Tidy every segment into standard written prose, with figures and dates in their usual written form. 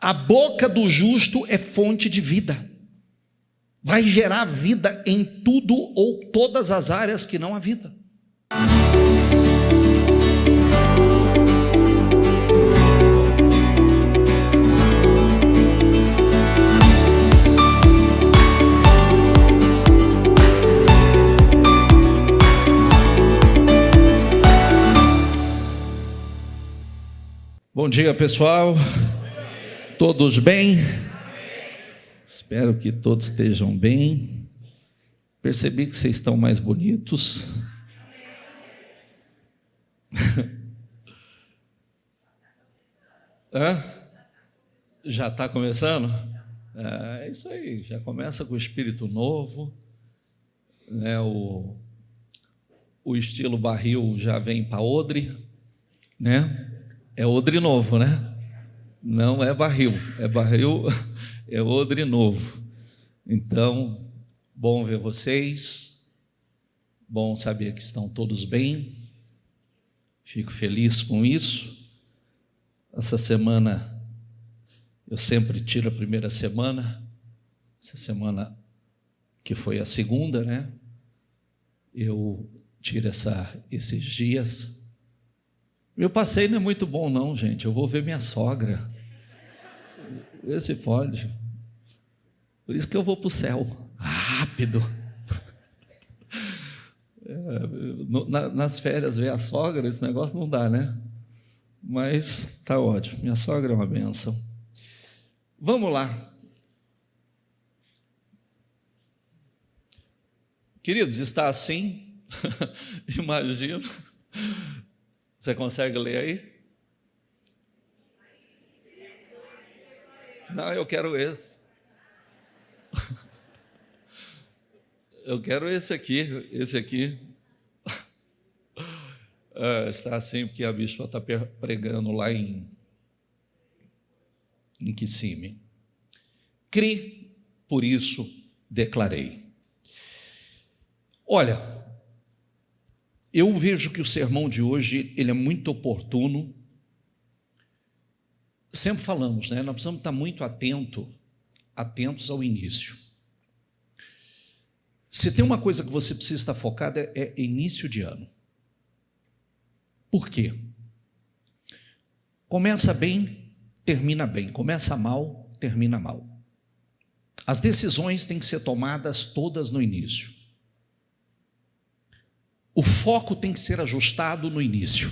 A boca do justo é fonte de vida. Vai gerar vida em tudo ou todas as áreas que não há vida. Bom dia, pessoal. Todos bem? Espero que todos estejam bem. Percebi que vocês estão mais bonitos. Já está começando? É isso aí, já começa com o espírito novo, né? O estilo barril já vem para odre, né? É odre novo, né? Não é barril, é odre novo. Então, bom ver vocês, bom saber que estão todos bem, fico feliz com isso. Essa semana, eu sempre tiro a primeira semana, essa semana que foi a segunda, né? Eu tiro esses dias. Meu passeio não é muito bom não, gente. Eu vou ver minha sogra. Vê se pode. Por isso que eu vou para o céu. Rápido. Nas férias ver a sogra, esse negócio não dá, né? Mas tá ótimo. Minha sogra é uma bênção. Vamos lá. Queridos, está assim? Imagino. Você consegue ler aí? Não, eu quero esse. Eu quero esse aqui. Está assim porque a bispa está pregando lá em Kissimmee. Cri, por isso declarei. Olha, eu vejo que o sermão de hoje ele é muito oportuno. Sempre falamos, né? Nós precisamos estar muito atentos ao início. Se tem uma coisa que você precisa estar focado é início de ano. Por quê? Começa bem, termina bem. Começa mal, termina mal. As decisões têm que ser tomadas todas no início. O foco tem que ser ajustado no início.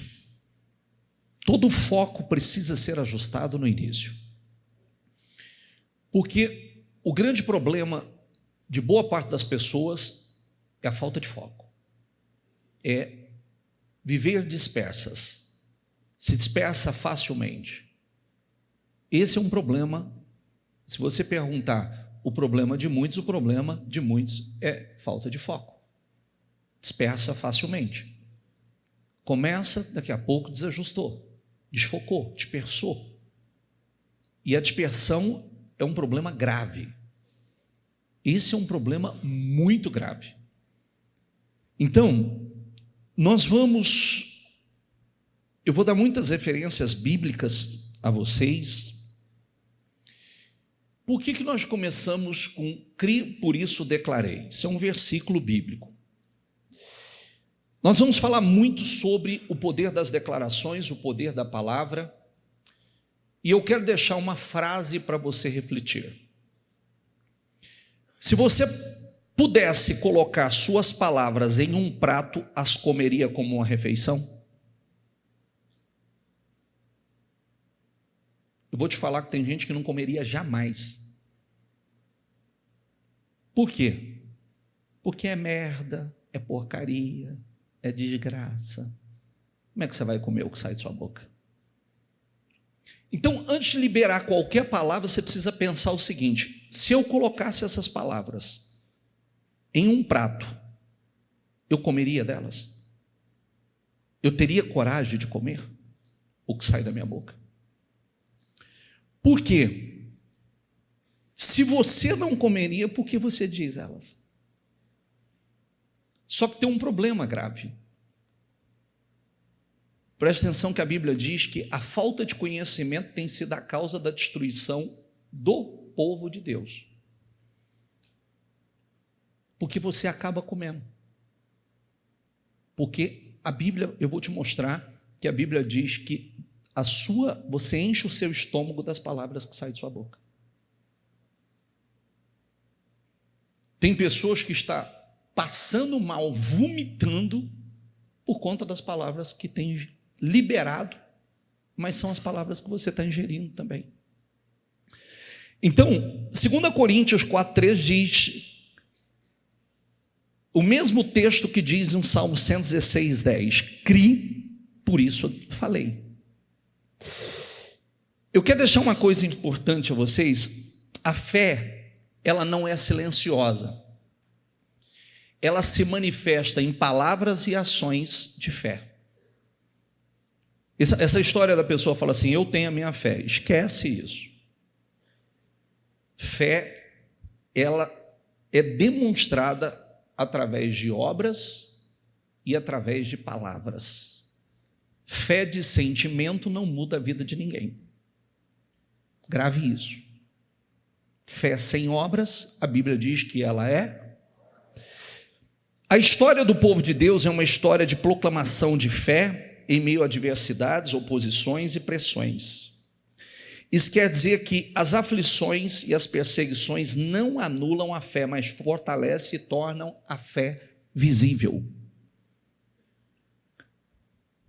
Todo foco precisa ser ajustado no início. Porque o grande problema de boa parte das pessoas é a falta de foco. É viver dispersas. Se dispersa facilmente. Esse é um problema. Se você perguntar o problema de muitos é falta de foco. Dispersa facilmente. Começa, daqui a pouco desajustou, desfocou, dispersou. E a dispersão é um problema grave. Esse é um problema muito grave. Então, eu vou dar muitas referências bíblicas a vocês. Por que nós começamos com cri, por isso declarei? Isso é um versículo bíblico. Nós vamos falar muito sobre o poder das declarações, o poder da palavra, e eu quero deixar uma frase para você refletir. Se você pudesse colocar suas palavras em um prato, as comeria como uma refeição? Eu vou te falar que tem gente que não comeria jamais. Por quê? Porque é merda, é porcaria, é desgraça. Como é que você vai comer o que sai de sua boca? Então, antes de liberar qualquer palavra, você precisa pensar o seguinte: se eu colocasse essas palavras em um prato, eu comeria delas? Eu teria coragem de comer o que sai da minha boca? Por quê? Se você não comeria, por que você diz elas? Só que tem um problema grave. Preste atenção que a Bíblia diz que a falta de conhecimento tem sido a causa da destruição do povo de Deus. Porque você acaba comendo. Porque a Bíblia, eu vou te mostrar que a Bíblia diz que você enche o seu estômago das palavras que saem de sua boca. Tem pessoas que estão passando mal, vomitando, por conta das palavras que tem liberado, mas são as palavras que você está ingerindo também. Então, 2 Coríntios 4,3 diz, o mesmo texto que diz em Salmo 116,10, cri, por isso eu falei. Eu quero deixar uma coisa importante a vocês, a fé, ela não é silenciosa, ela se manifesta em palavras e ações de fé. Essa história da pessoa fala assim, eu tenho a minha fé, esquece isso. Fé, ela é demonstrada através de obras e através de palavras. Fé de sentimento não muda a vida de ninguém. Grave isso. Fé sem obras, a Bíblia diz que ela é. A história do povo de Deus é uma história de proclamação de fé em meio a adversidades, oposições e pressões. Isso quer dizer que as aflições e as perseguições não anulam a fé, mas fortalecem e tornam a fé visível.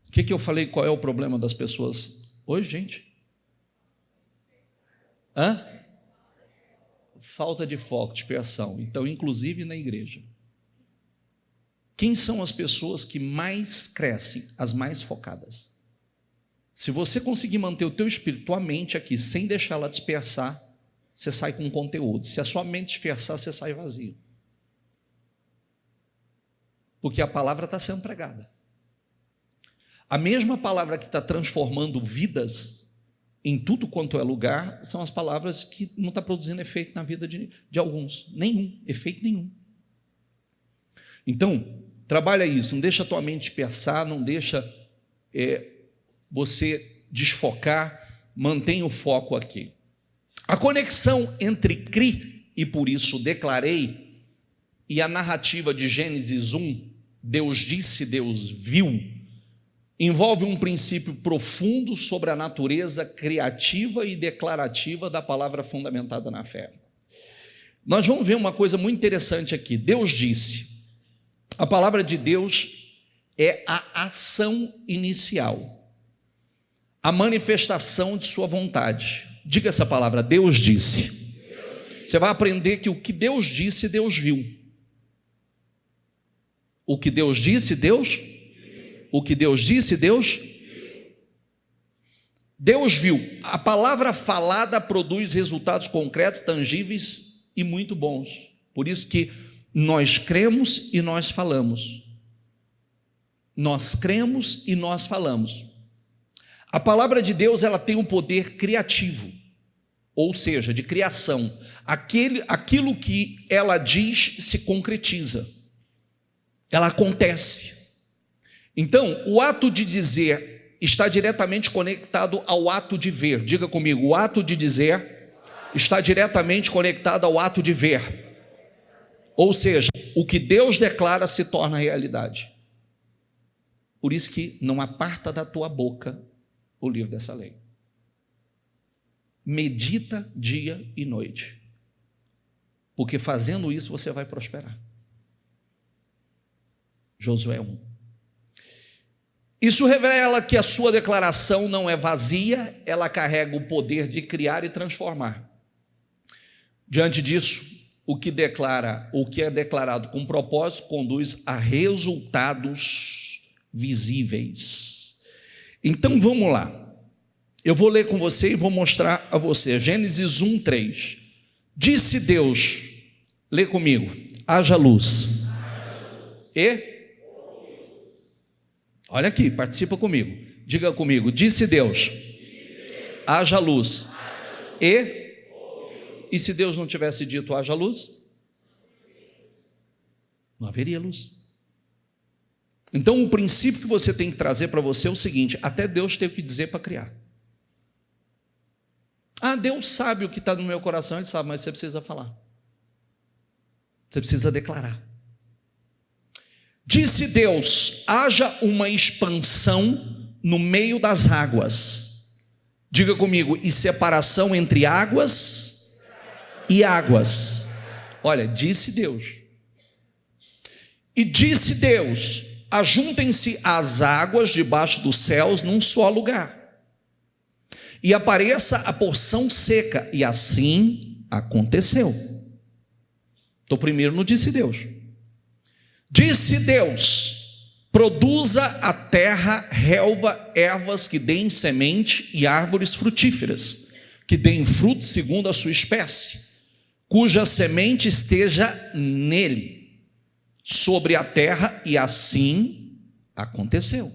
O que eu falei? Qual é o problema das pessoas hoje, gente? Falta de foco, dispersão. Então, inclusive na igreja. Quem são as pessoas que mais crescem, as mais focadas? Se você conseguir manter o teu espírito, tua mente aqui, sem deixá-la dispersar, você sai com conteúdo. Se a sua mente dispersar, você sai vazio. Porque a palavra está sendo pregada. A mesma palavra que está transformando vidas em tudo quanto é lugar, são as palavras que não estão produzindo efeito na vida de alguns. Nenhum, efeito nenhum. Então, trabalha isso, não deixa a tua mente dispersar, não deixa você desfocar, mantenha o foco aqui. A conexão entre cri e por isso declarei, e a narrativa de Gênesis 1, Deus disse, Deus viu, envolve um princípio profundo sobre a natureza criativa e declarativa da palavra fundamentada na fé. Nós vamos ver uma coisa muito interessante aqui. Deus disse. A palavra de Deus é a ação inicial, a manifestação de sua vontade. Diga essa palavra, Deus disse. Você vai aprender que o que Deus disse, Deus viu. O que Deus disse, Deus. O que Deus disse, Deus. Deus viu. A palavra falada produz resultados concretos, tangíveis e muito bons. Por isso que nós cremos e nós falamos. Nós cremos e nós falamos. A palavra de Deus, ela tem um poder criativo, ou seja, de criação. Aquilo que ela diz se concretiza. Ela acontece. Então, o ato de dizer está diretamente conectado ao ato de ver. Diga comigo, o ato de dizer está diretamente conectado ao ato de ver. Ou seja, o que Deus declara se torna realidade. Por isso que não aparta da tua boca o livro dessa lei. Medita dia e noite. Porque fazendo isso você vai prosperar. Josué 1. Isso revela que a sua declaração não é vazia, ela carrega o poder de criar e transformar. Diante disso, o que é declarado com propósito conduz a resultados visíveis. Então vamos lá. Eu vou ler com você e vou mostrar a você. Gênesis 1:3. Disse Deus, lê comigo, haja luz. E olha aqui, participa comigo. Diga comigo, disse Deus, haja luz. E se Deus não tivesse dito haja luz? Não haveria luz. Então, o princípio que você tem que trazer para você é o seguinte: até Deus teve que dizer para criar. Deus sabe o que está no meu coração, Ele sabe, mas você precisa falar. Você precisa declarar. Disse Deus: haja uma expansão no meio das águas. Diga comigo: e separação entre águas e águas. Olha, disse Deus. E disse Deus: ajuntem-se as águas debaixo dos céus num só lugar, e apareça a porção seca. E assim aconteceu. Então, primeiro não disse Deus. Disse Deus: produza a terra relva, ervas que deem semente, e árvores frutíferas, que deem fruto segundo a sua espécie, cuja semente esteja nele, sobre a terra. E assim aconteceu.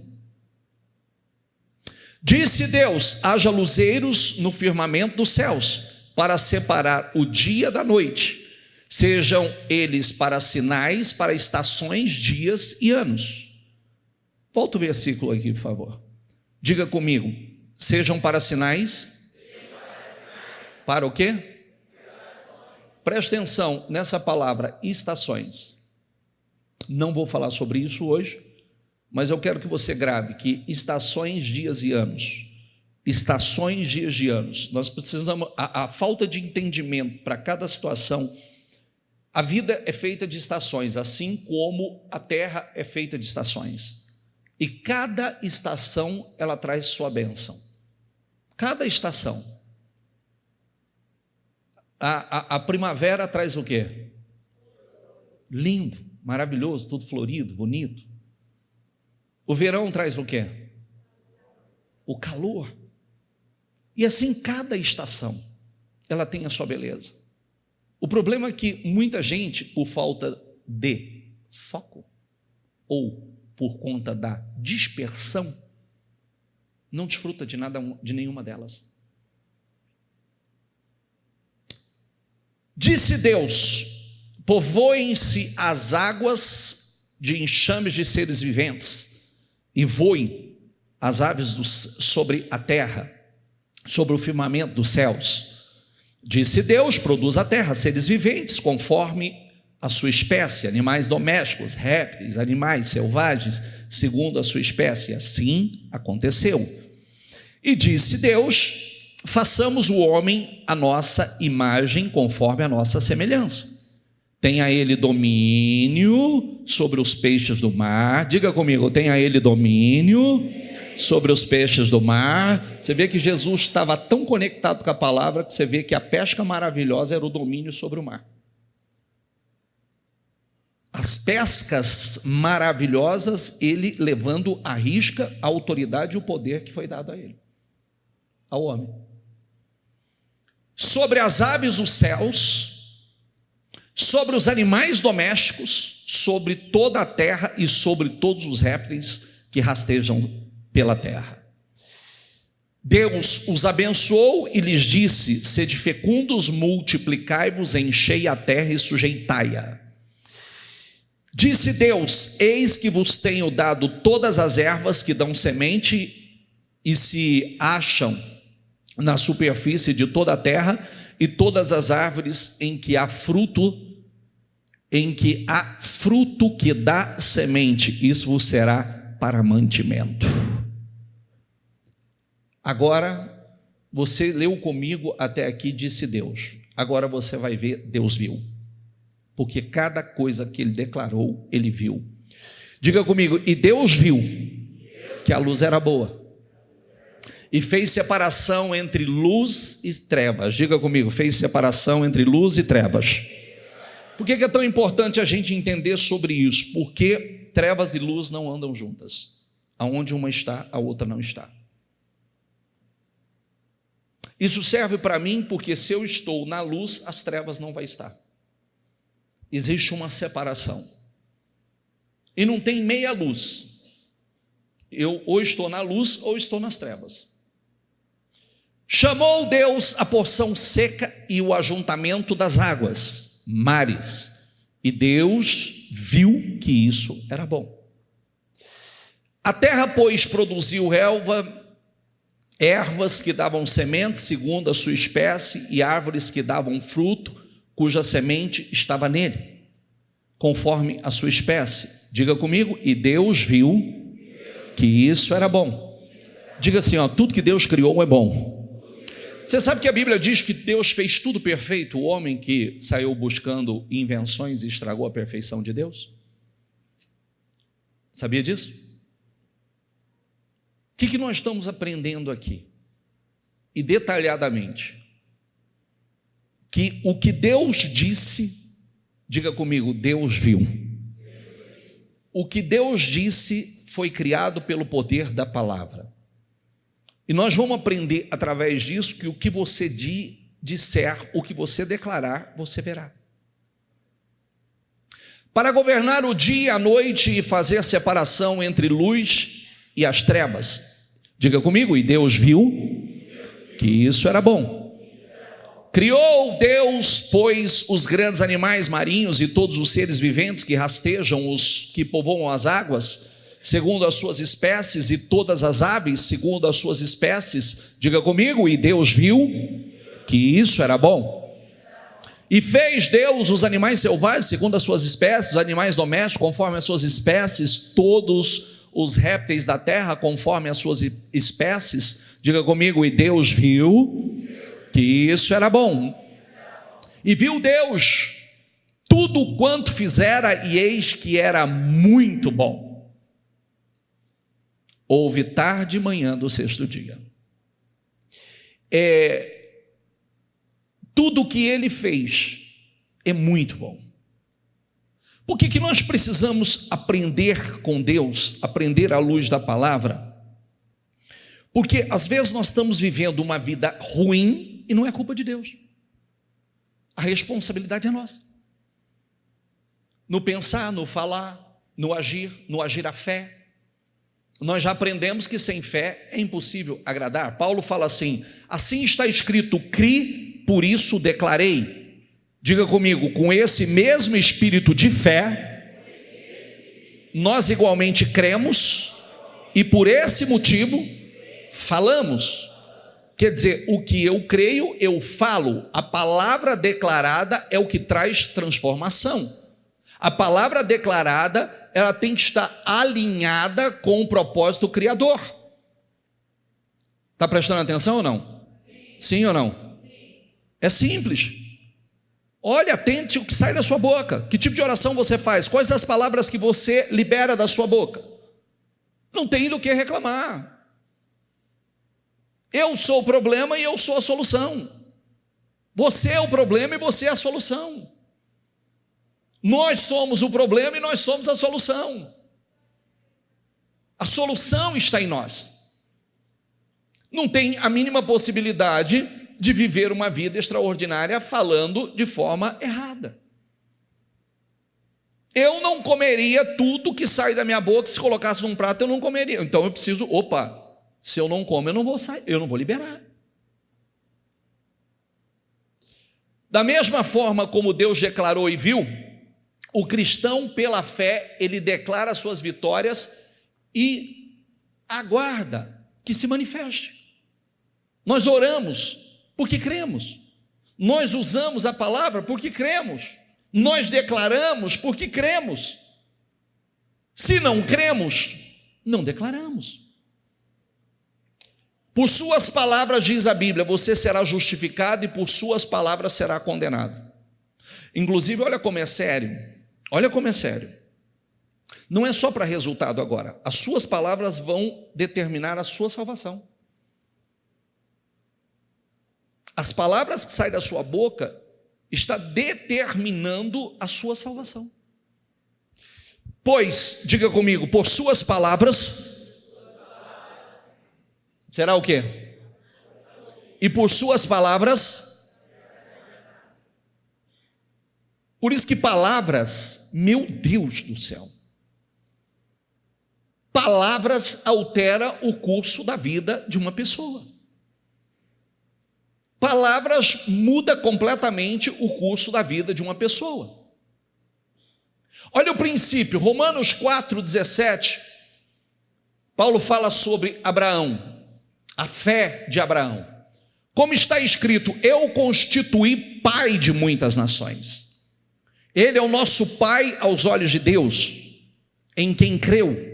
Disse Deus: haja luzeiros no firmamento dos céus, para separar o dia da noite, sejam eles para sinais, para estações, dias e anos. Volta o versículo aqui, por favor. Diga comigo: sejam para sinais. Para o quê? Presta atenção nessa palavra, estações. Não vou falar sobre isso hoje, mas eu quero que você grave que estações, dias e anos. Estações, dias e anos. Nós precisamos, a falta de entendimento para cada situação. A vida é feita de estações, assim como a terra é feita de estações. E cada estação, ela traz sua bênção. Cada estação. A primavera traz o quê? Lindo, maravilhoso, tudo florido, bonito. O verão traz o quê? O calor. E assim cada estação, ela tem a sua beleza. O problema é que muita gente, por falta de foco, ou por conta da dispersão, não desfruta de nada, de nenhuma delas. Disse Deus: povoem-se as águas de enxames de seres viventes, e voem as aves sobre a terra, sobre o firmamento dos céus. Disse Deus: produz a terra seres viventes, conforme a sua espécie, animais domésticos, répteis, animais selvagens, segundo a sua espécie. Assim aconteceu. E disse Deus: façamos o homem à nossa imagem, conforme a nossa semelhança. Tenha ele domínio sobre os peixes do mar. Diga comigo: tenha ele domínio sobre os peixes do mar. Você vê que Jesus estava tão conectado com a palavra, que você vê que a pesca maravilhosa era o domínio sobre o mar. As pescas maravilhosas, ele levando à risca a autoridade e o poder que foi dado a ele, ao homem. Sobre as aves dos céus, sobre os animais domésticos, sobre toda a terra e sobre todos os répteis que rastejam pela terra. Deus os abençoou e lhes disse: sede fecundos, multiplicai-vos, enchei a terra e sujeitai-a. Disse Deus: eis que vos tenho dado todas as ervas que dão semente e se acham na superfície de toda a terra, e todas as árvores em que há fruto que dá semente, isso vos será para mantimento. Agora, você leu comigo até aqui, disse Deus. Agora você vai ver, Deus viu. Porque cada coisa que ele declarou, ele viu. Diga comigo: e Deus viu que a luz era boa, e fez separação entre luz e trevas. Diga comigo: fez separação entre luz e trevas. Por que é tão importante a gente entender sobre isso? Porque trevas e luz não andam juntas. Aonde uma está, a outra não está. Isso serve para mim porque se eu estou na luz, as trevas não vão estar. Existe uma separação. E não tem meia luz. Eu ou estou na luz ou estou nas trevas. Chamou Deus a porção seca e o ajuntamento das águas, mares. E Deus viu que isso era bom. A terra, pois, produziu ervas que davam sementes segundo a sua espécie, e árvores que davam fruto, cuja semente estava nele, conforme a sua espécie. Diga comigo, e Deus viu que isso era bom. Diga assim, tudo que Deus criou é bom. Você sabe que a Bíblia diz que Deus fez tudo perfeito? O homem que saiu buscando invenções e estragou a perfeição de Deus? Sabia disso? O que nós estamos aprendendo aqui? E detalhadamente, que o que Deus disse, diga comigo, Deus viu. O que Deus disse foi criado pelo poder da palavra. E nós vamos aprender através disso que o que você disser, o que você declarar, você verá. Para governar o dia e a noite e fazer a separação entre luz e as trevas. Diga comigo, e Deus viu que isso era bom. Criou Deus, pois, os grandes animais marinhos e todos os seres viventes que rastejam, os que povoam as águas, segundo as suas espécies, e todas as aves, segundo as suas espécies. Diga comigo, e Deus viu que isso era bom. E fez Deus os animais selvagens, segundo as suas espécies, os animais domésticos, conforme as suas espécies, todos os répteis da terra, conforme as suas espécies. Diga comigo, e Deus viu que isso era bom. E viu Deus tudo quanto fizera, e eis que era muito bom. Houve tarde e manhã do sexto dia. Tudo o que ele fez é muito bom. Por que nós precisamos aprender com Deus, aprender à luz da palavra? Porque às vezes nós estamos vivendo uma vida ruim e não é culpa de Deus. A responsabilidade é nossa. No pensar, no falar, no agir a fé. Nós já aprendemos que sem fé é impossível agradar. Paulo fala assim está escrito, cri, por isso declarei. Diga comigo, com esse mesmo espírito de fé, nós igualmente cremos, e por esse motivo falamos. Quer dizer, o que eu creio, eu falo. A palavra declarada é o que traz transformação. A palavra declarada, ela tem que estar alinhada com o propósito criador. Está prestando atenção ou não? Sim ou não? É simples. Olhe, atente o que sai da sua boca. Que tipo de oração você faz? Quais as palavras que você libera da sua boca? Não tem do que reclamar. Eu sou o problema e eu sou a solução. Você é o problema e você é a solução. Nós somos o problema e nós somos a solução. A solução está em nós. Não tem a mínima possibilidade de viver uma vida extraordinária falando de forma errada. Eu não comeria tudo que sai da minha boca. Se colocasse num prato, eu não comeria. Então eu preciso, se eu não como, eu não vou sair, eu não vou liberar. Da mesma forma como Deus declarou e viu, o cristão, pela fé, ele declara suas vitórias e aguarda que se manifeste. Nós oramos porque cremos. Nós usamos a palavra porque cremos. Nós declaramos porque cremos. Se não cremos, não declaramos. Por suas palavras, diz a Bíblia, você será justificado, e por suas palavras será condenado. Inclusive, olha como é sério. Olha como é sério. Não é só para resultado agora. As suas palavras vão determinar a sua salvação. As palavras que saem da sua boca está determinando a sua salvação. Pois, diga comigo, por suas palavras será o quê? E por suas palavras. Por isso que palavras, meu Deus do céu, palavras alteram o curso da vida de uma pessoa. Palavras mudam completamente o curso da vida de uma pessoa. Olha o princípio, Romanos 4,17, Paulo fala sobre Abraão, a fé de Abraão. Como está escrito, eu constituí pai de muitas nações. Ele é o nosso pai aos olhos de Deus, em quem creu.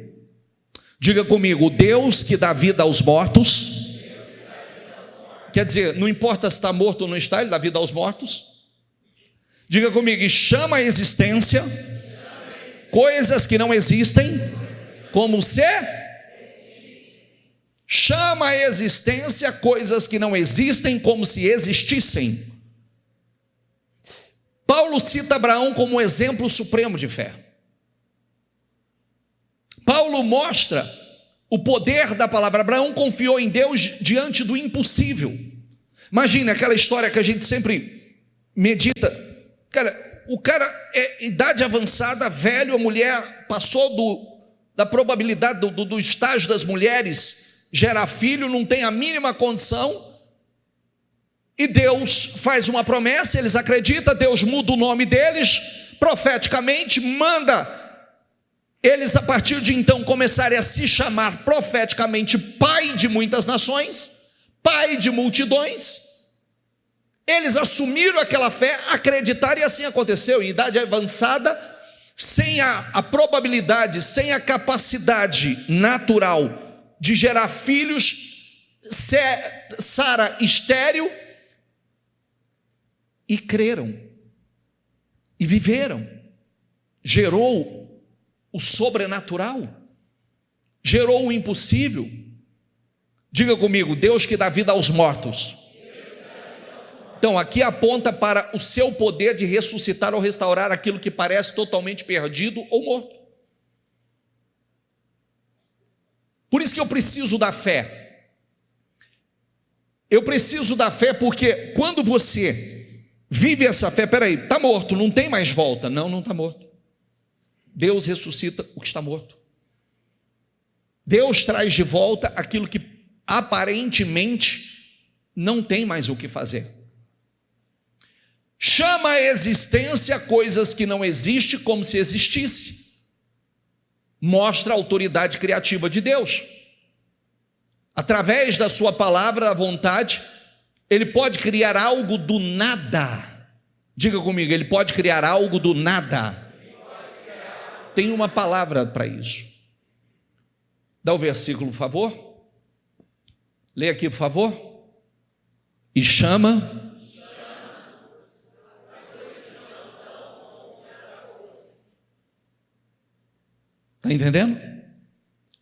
Diga comigo, o Deus que dá vida aos mortos. Quer dizer, não importa se está morto ou não está, ele dá vida aos mortos. Diga comigo, e chama a existência coisas que não existem como se... Chama a existência coisas que não existem como se existissem. Paulo cita Abraão como um exemplo supremo de fé. Paulo mostra o poder da palavra. Abraão confiou em Deus diante do impossível. Imagine aquela história que a gente sempre medita. O cara é idade avançada, velho, a mulher passou da probabilidade do estágio das mulheres gerar filho, não tem a mínima condição, e Deus faz uma promessa, eles acreditam, Deus muda o nome deles, profeticamente, manda eles a partir de então começarem a se chamar profeticamente pai de muitas nações, pai de multidões. Eles assumiram aquela fé, acreditaram, e assim aconteceu. Em idade avançada, sem a probabilidade, sem a capacidade natural de gerar filhos, Sara estéril, e creram, e viveram. Gerou o sobrenatural, gerou o impossível. Diga comigo, Deus que dá vida aos mortos. Então aqui aponta para o seu poder de ressuscitar ou restaurar aquilo que parece totalmente perdido ou morto. Por isso que eu preciso da fé. Eu preciso da fé porque quando você vive essa fé, peraí, está morto, não tem mais volta. Não, não está morto. Deus ressuscita o que está morto. Deus traz de volta aquilo que aparentemente não tem mais o que fazer. Chama a existência coisas que não existem como se existisse. Mostra a autoridade criativa de Deus. Através da sua palavra, da vontade, Ele pode criar algo do nada. Diga comigo, Ele pode criar algo do nada. Tem uma palavra para isso. Dá o versículo, por favor. Lê aqui, por favor. E chama... Está entendendo?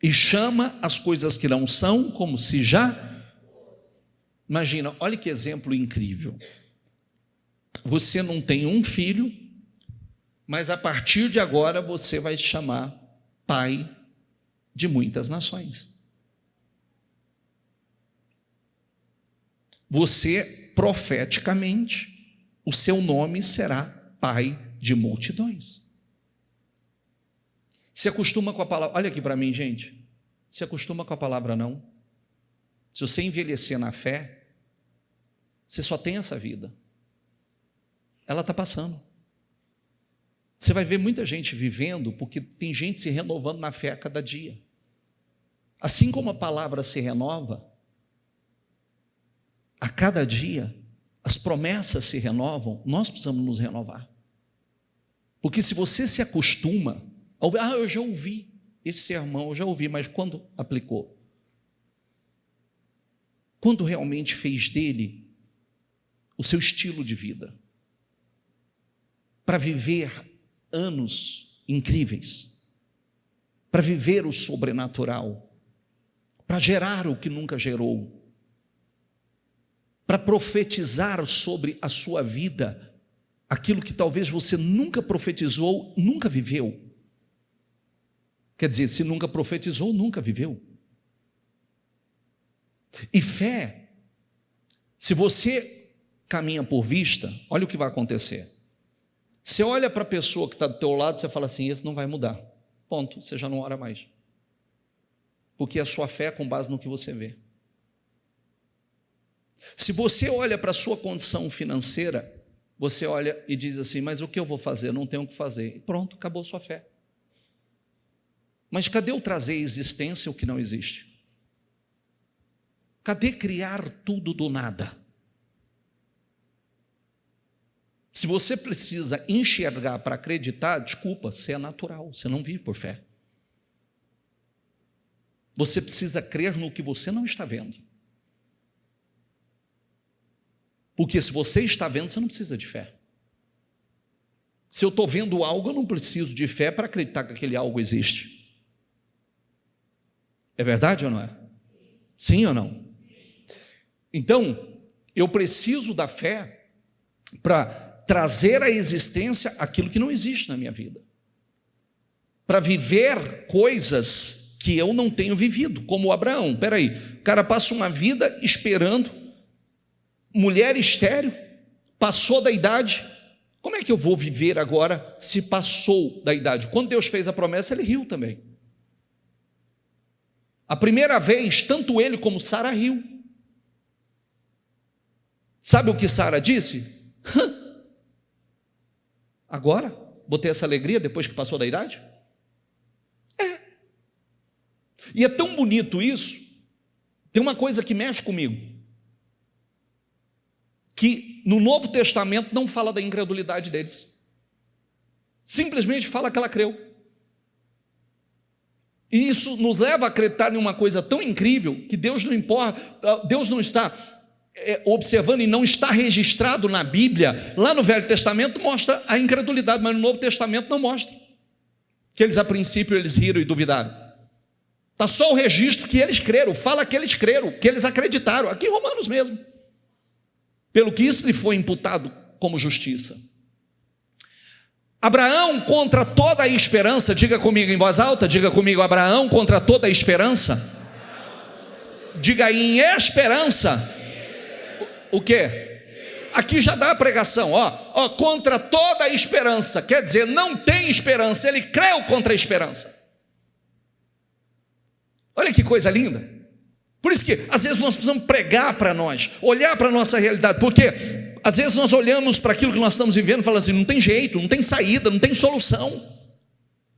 E chama as coisas que não são como se já... Imagina, olha que exemplo incrível. Você não tem um filho, mas a partir de agora você vai se chamar pai de muitas nações. Você, profeticamente, o seu nome será pai de multidões. Se acostuma com a palavra, olha aqui para mim, gente, se acostuma com a palavra não. Se você envelhecer na fé, você só tem essa vida, ela está passando. Você vai ver muita gente vivendo, porque tem gente se renovando na fé a cada dia. Assim como a palavra se renova, a cada dia, as promessas se renovam, nós precisamos nos renovar. Porque se você se acostuma, eu já ouvi esse sermão, eu já ouvi, mas quando aplicou? Quando realmente fez dele o seu estilo de vida? Para viver anos incríveis, para viver o sobrenatural, para gerar o que nunca gerou, para profetizar sobre a sua vida aquilo que talvez você nunca profetizou, nunca viveu. Quer dizer, se nunca profetizou, nunca viveu. E fé, se você caminha por vista, olha o que vai acontecer. Você olha para a pessoa que está do teu lado, você fala assim, esse não vai mudar. Ponto, você já não ora mais. Porque a sua fé é com base no que você vê. Se você olha para a sua condição financeira, você olha e diz assim, mas o que eu vou fazer? Eu não tenho o que fazer. E pronto, acabou sua fé. Mas cadê o trazer à existência o que não existe? Cadê criar tudo do nada? Se você precisa enxergar para acreditar, desculpa, você é natural, você não vive por fé. Você precisa crer no que você não está vendo. Porque se você está vendo, você não precisa de fé. Se eu estou vendo algo, eu não preciso de fé para acreditar que aquele algo existe. É verdade ou não é? Sim ou não? Então, eu preciso da fé para trazer à existência aquilo que não existe na minha vida, para viver coisas que eu não tenho vivido, como o Abraão. Peraí, o cara passa uma vida esperando, mulher estéril, passou da idade, como é que eu vou viver agora se passou da idade? Quando Deus fez a promessa, ele riu também. A primeira vez, tanto ele como Sara riu. Sabe o que Sara disse? Agora? Vou ter essa alegria depois que passou da idade? É. E é tão bonito isso. Tem uma coisa que mexe comigo, que no Novo Testamento não fala da incredulidade deles. Simplesmente fala que ela creu. E isso nos leva a acreditar em uma coisa tão incrível, que Deus não importa, Deus não está observando e não está registrado na Bíblia. Lá no Velho Testamento mostra a incredulidade, mas no Novo Testamento não mostra que eles a princípio eles riram e duvidaram. Está só o registro que eles creram, fala que eles creram, que eles acreditaram, aqui em Romanos mesmo, pelo que isso lhe foi imputado como justiça. Abraão, contra toda a esperança, diga comigo em voz alta, diga comigo, Abraão contra toda a esperança, diga aí, em esperança, o quê? Aqui já dá a pregação, ó, contra toda a esperança, quer dizer, não tem esperança, ele creu contra a esperança. Olha que coisa linda. Por isso que às vezes nós precisamos pregar para nós, olhar para a nossa realidade, porque às vezes nós olhamos para aquilo que nós estamos vivendo e falamos assim, não tem jeito, não tem saída, não tem solução,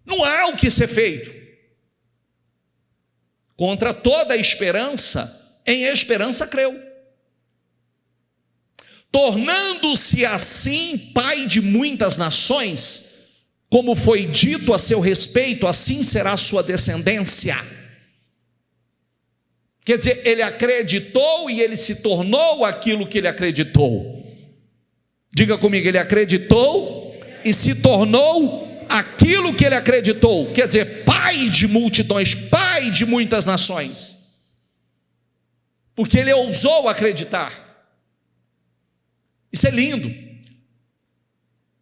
não há o que ser feito. Contra toda a esperança, em esperança creu, tornando-se assim pai de muitas nações, como foi dito a seu respeito, assim será a sua descendência. Quer dizer, ele acreditou e ele se tornou aquilo que ele acreditou. Diga comigo, ele acreditou e se tornou aquilo que ele acreditou. Quer dizer, pai de multidões, pai de muitas nações, porque ele ousou acreditar. Isso é lindo.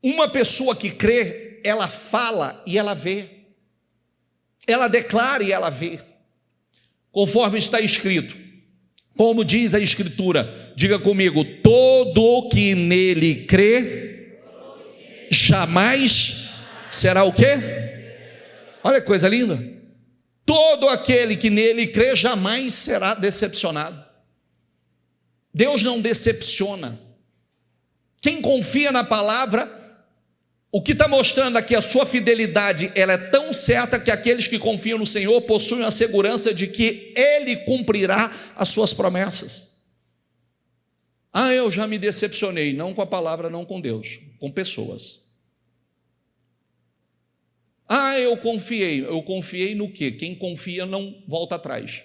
Uma pessoa que crê, ela fala e ela vê, ela declara e ela vê, conforme está escrito, como diz a Escritura, diga comigo, todo que nele crê, jamais será o quê? Olha que coisa linda, todo aquele que nele crê, jamais será decepcionado. Deus não decepciona. Quem confia na palavra, o que está mostrando aqui, a sua fidelidade, ela é tão certa que aqueles que confiam no Senhor possuem a segurança de que Ele cumprirá as suas promessas. Eu já me decepcionei, não com a palavra, não com Deus, com pessoas. Eu confiei no quê? Quem confia não volta atrás.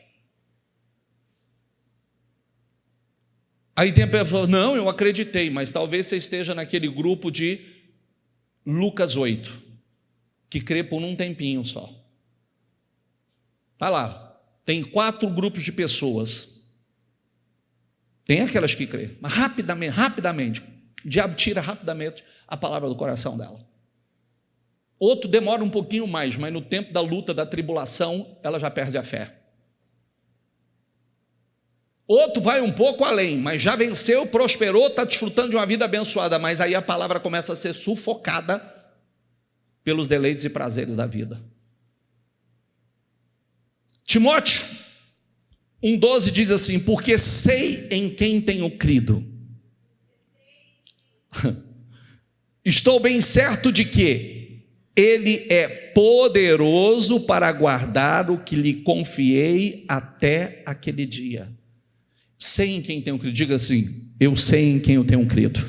Aí tem a pessoa, não, eu acreditei, mas talvez você esteja naquele grupo de Lucas 8, que crê por um tempinho só. Está lá, tem 4 grupos de pessoas. Tem aquelas que crê, mas rapidamente, o diabo tira rapidamente a palavra do coração dela. Outro demora um pouquinho mais, mas no tempo da luta, da tribulação, ela já perde a fé. Outro vai um pouco além, mas já venceu, prosperou, está desfrutando de uma vida abençoada, mas aí a palavra começa a ser sufocada pelos deleites e prazeres da vida. Timóteo 1,12 diz assim, porque sei em quem tenho crido, estou bem certo de que Ele é poderoso para guardar o que lhe confiei até aquele dia. Sei em quem tenho crido. Diga assim: eu sei em quem eu tenho crido.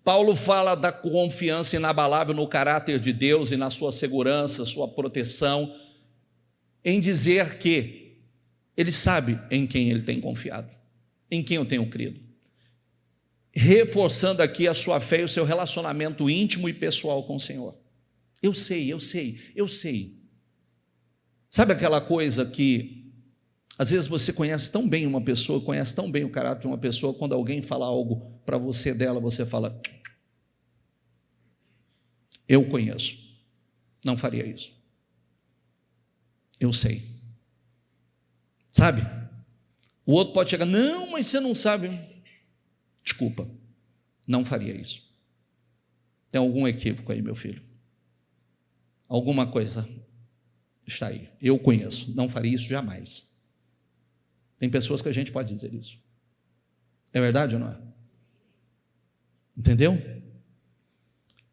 Paulo fala da confiança inabalável no caráter de Deus e na sua segurança, sua proteção, em dizer que ele sabe em quem ele tem confiado, em quem eu tenho crido, reforçando aqui a sua fé e o seu relacionamento íntimo e pessoal com o Senhor. Eu sei. Sabe aquela coisa que às vezes você conhece tão bem uma pessoa, conhece tão bem o caráter de uma pessoa, quando alguém fala algo para você dela, você fala: eu conheço, não faria isso. Eu sei. Sabe? O outro pode chegar: não, mas você não sabe. Desculpa, não faria isso. Tem algum equívoco aí, meu filho? Alguma coisa está aí. Eu conheço, não faria isso jamais. Tem pessoas que a gente pode dizer isso. É verdade ou não é? Entendeu?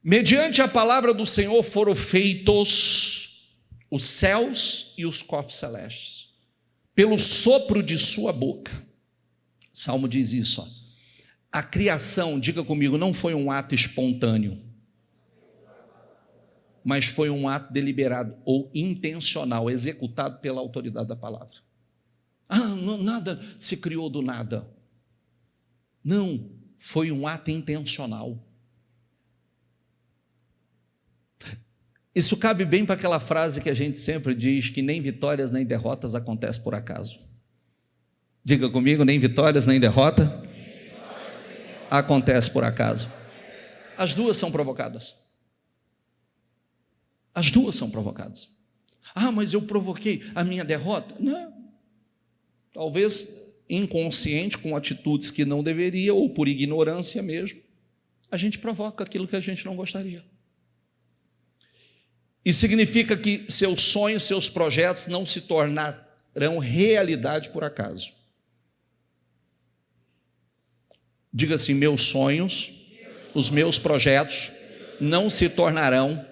Mediante a palavra do Senhor foram feitos os céus e os corpos celestes, pelo sopro de sua boca. Salmo diz isso, ó. A criação, diga comigo, não foi um ato espontâneo, mas foi um ato deliberado ou intencional, executado pela autoridade da palavra. Nada se criou do nada. Não, foi um ato intencional. Isso cabe bem para aquela frase que a gente sempre diz, que nem vitórias nem derrotas acontecem por acaso. Diga comigo: nem vitórias nem derrota acontece por acaso. As duas são provocadas. As duas são provocadas. Mas eu provoquei a minha derrota? Não. Talvez inconsciente, com atitudes que não deveria, ou por ignorância mesmo, a gente provoca aquilo que a gente não gostaria. E significa que seus sonhos, seus projetos não se tornarão realidade por acaso. Diga assim: meus sonhos, os meus projetos não se tornarão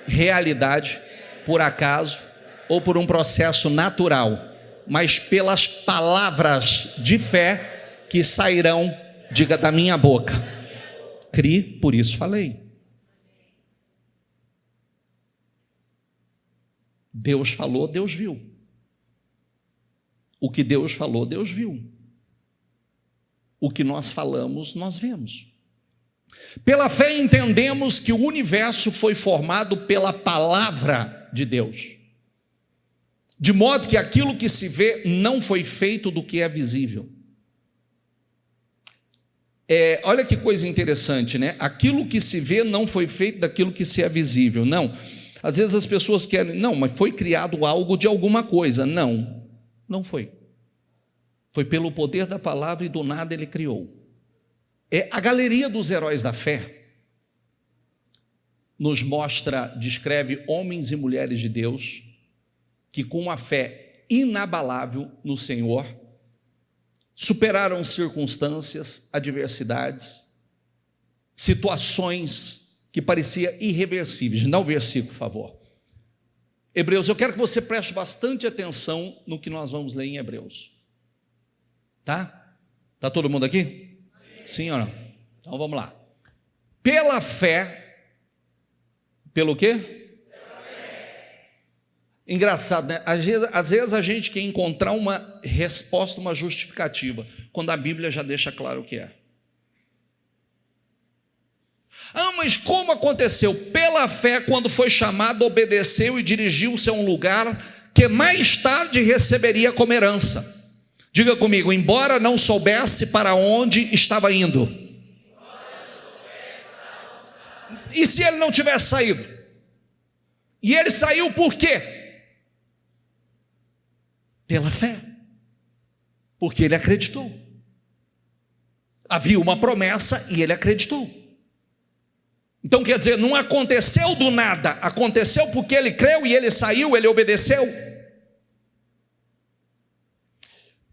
realidade por acaso ou por um processo natural, mas pelas palavras de fé que sairão, diga, da minha boca. Cri, por isso falei. Deus falou, Deus viu. O que Deus falou, Deus viu. O que nós falamos, nós vemos. Pela fé entendemos que o universo foi formado pela palavra de Deus, de modo que aquilo que se vê não foi feito do que é visível. Olha que coisa interessante, né? Aquilo que se vê não foi feito daquilo que se é visível. Não. Às vezes as pessoas querem, não, mas foi criado algo de alguma coisa. Não, não foi. Foi pelo poder da palavra e do nada ele criou. A galeria dos heróis da fé nos mostra, descreve homens e mulheres de Deus que com uma fé inabalável no Senhor superaram circunstâncias, adversidades, situações que pareciam irreversíveis. Dá o versículo, por favor. Hebreus, eu quero que você preste bastante atenção no que nós vamos ler em Hebreus. Tá? Tá todo mundo aqui? Sim ou não? Então vamos lá. Pela fé, pelo quê? Pela fé. Engraçado, né? Às vezes a gente quer encontrar uma resposta, uma justificativa, quando a Bíblia já deixa claro o que é. Mas como aconteceu? Pela fé, quando foi chamado, obedeceu e dirigiu-se a um lugar que mais tarde receberia como herança. Diga comigo: embora não soubesse para onde estava indo. E se ele não tivesse saído? E ele saiu por quê? Pela fé. Porque ele acreditou. Havia uma promessa e ele acreditou. Então quer dizer, não aconteceu do nada, aconteceu porque ele creu e ele saiu, ele obedeceu.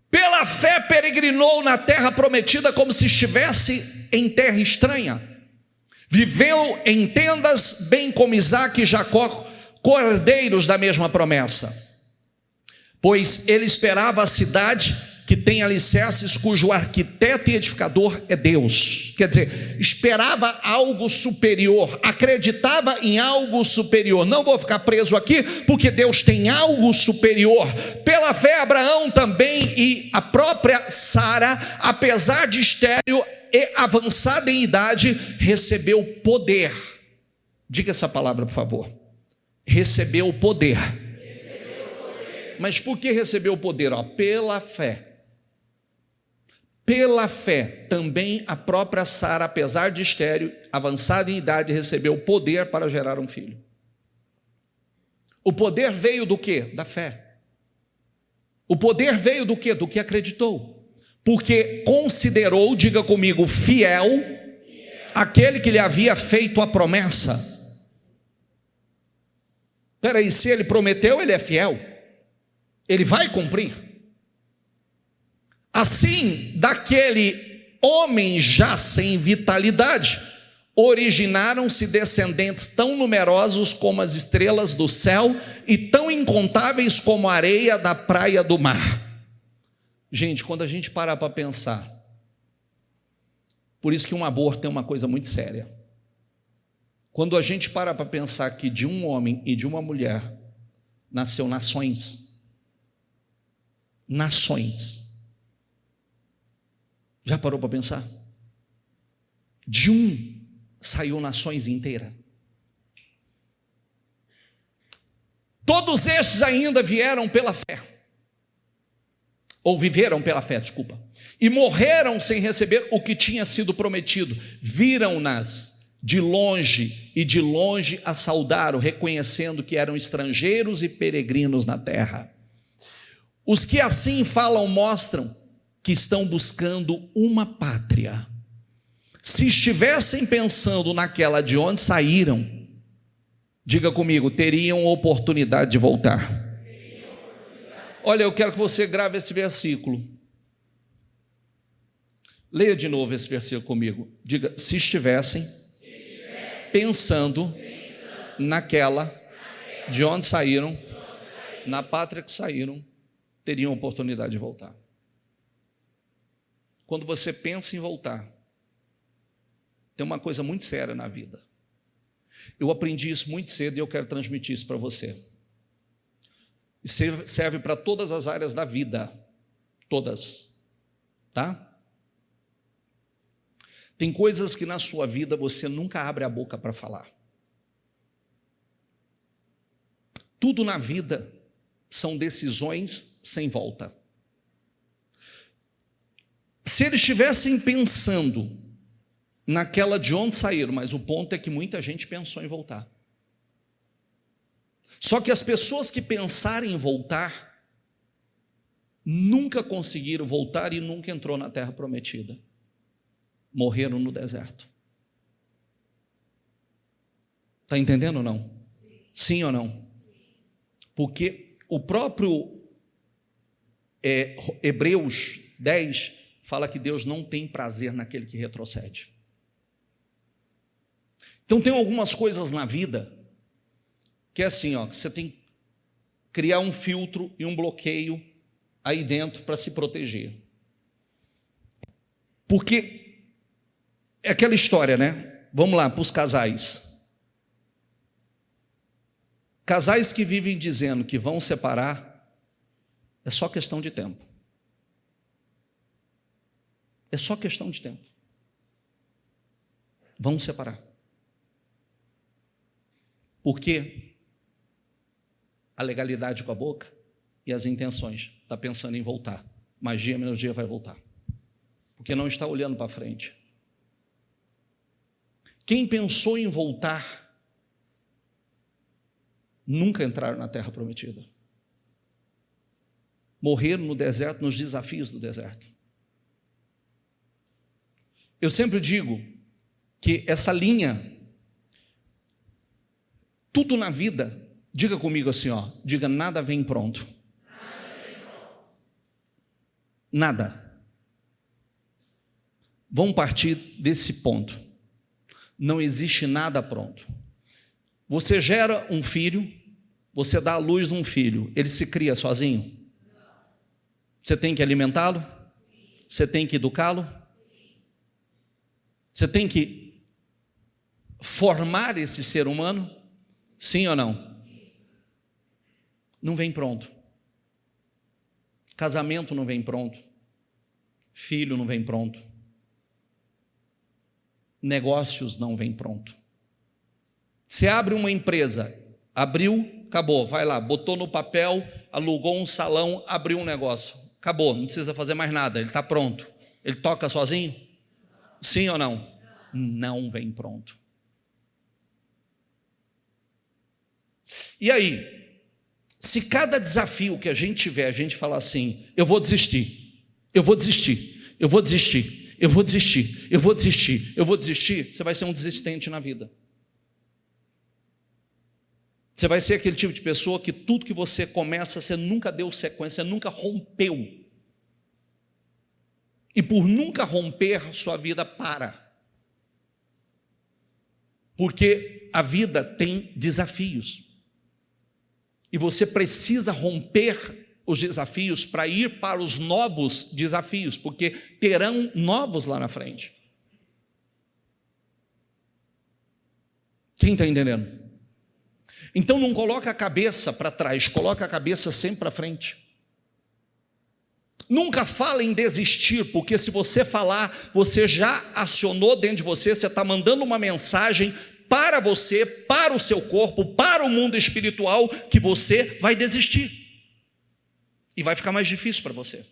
Pela fé peregrinou na terra prometida como se estivesse em terra estranha, Viveu em tendas, bem como Isaque e Jacó, cordeiros da mesma promessa. Pois ele esperava a cidade que tem alicerces, cujo arquiteto e edificador é Deus. Quer dizer, esperava algo superior, acreditava em algo superior. Não vou ficar preso aqui, porque Deus tem algo superior. Pela fé, Abraão também e a própria Sara, apesar de estéril e avançada em idade, recebeu poder. Diga essa palavra, por favor. Recebeu poder. Mas por que recebeu o poder? Pela fé. Pela fé, também a própria Sara, apesar de estéril, avançada em idade, recebeu poder para gerar um filho. O poder veio do quê? Da fé. O poder veio do quê? Do que acreditou. Porque considerou, diga comigo, fiel aquele que lhe havia feito a promessa. Espera aí, se ele prometeu, ele é fiel. Ele vai cumprir. Assim, daquele homem já sem vitalidade, originaram-se descendentes tão numerosos como as estrelas do céu e tão incontáveis como a areia da praia do mar. Gente, quando a gente para pensar, por isso que um aborto é uma coisa muito séria. Quando a gente para pensar que de um homem e de uma mulher nasceu nações. Já parou para pensar? De um saiu nações inteiras. Todos estes ainda vieram pela fé, ou viveram pela fé, desculpa, e morreram sem receber o que tinha sido prometido. Viram-nas de longe e de longe a saudaram, reconhecendo que eram estrangeiros e peregrinos na terra. Os que assim falam mostram que estão buscando uma pátria. Se estivessem pensando naquela de onde saíram, diga comigo, teriam oportunidade de voltar. Olha, eu quero que você grave esse versículo. Leia de novo esse versículo comigo. Diga, se estivessem pensando naquela de onde saíram, na pátria que saíram, teriam oportunidade de voltar. Quando você pensa em voltar, tem uma coisa muito séria na vida. Eu aprendi isso muito cedo e eu quero transmitir isso para você. E serve para todas as áreas da vida, todas, tá? Tem coisas que na sua vida você nunca abre a boca para falar. Tudo na vida são decisões sem volta. Se eles estivessem pensando naquela de onde saíram, mas o ponto é que muita gente pensou em voltar. Só que as pessoas que pensarem em voltar, nunca conseguiram voltar e nunca entrou na terra prometida. Morreram no deserto. Está entendendo ou não? Sim ou não? Porque o próprio Hebreus 10 fala que Deus não tem prazer naquele que retrocede. Então tem algumas coisas na vida que é assim, que você tem que criar um filtro e um bloqueio aí dentro para se proteger. Porque é aquela história, né? Vamos lá para os casais. Casais que vivem dizendo que vão separar, é só questão de tempo. É só questão de tempo. Vamos separar. Porque a legalidade com a boca e as intenções está pensando em voltar. Mais dia, menos dia vai voltar. Porque não está olhando para frente. Quem pensou em voltar, nunca entraram na terra prometida. Morreram no deserto, nos desafios do deserto. Eu sempre digo que essa linha, tudo na vida, diga comigo assim, diga, nada vem pronto. Nada. Vamos partir desse ponto. Não existe nada pronto. Você gera um filho, você dá à luz um filho, ele se cria sozinho? Você tem que alimentá-lo? Você tem que educá-lo? Você tem que formar esse ser humano? Sim ou não? Não vem pronto. Casamento não vem pronto. Filho não vem pronto. Negócios não vem pronto. Você abre uma empresa, abriu, acabou, vai lá, botou no papel, alugou um salão, abriu um negócio, acabou, não precisa fazer mais nada, ele está pronto. Ele toca sozinho? Sim ou não? Não vem pronto. E aí, se cada desafio que a gente tiver, a gente falar assim, eu vou desistir, eu vou desistir, eu vou desistir, eu vou desistir, eu vou desistir, eu vou desistir, você vai ser um desistente na vida. Você vai ser aquele tipo de pessoa que tudo que você começa, você nunca deu sequência, você nunca rompeu. E por nunca romper, sua vida para. Porque a vida tem desafios. E você precisa romper os desafios para ir para os novos desafios, porque terão novos lá na frente. Quem está entendendo? Então não coloca a cabeça para trás, coloca a cabeça sempre para frente. Nunca fala em desistir, porque se você falar, você já acionou dentro de você, você está mandando uma mensagem para você, para o seu corpo, para o mundo espiritual, que você vai desistir. E vai ficar mais difícil para você.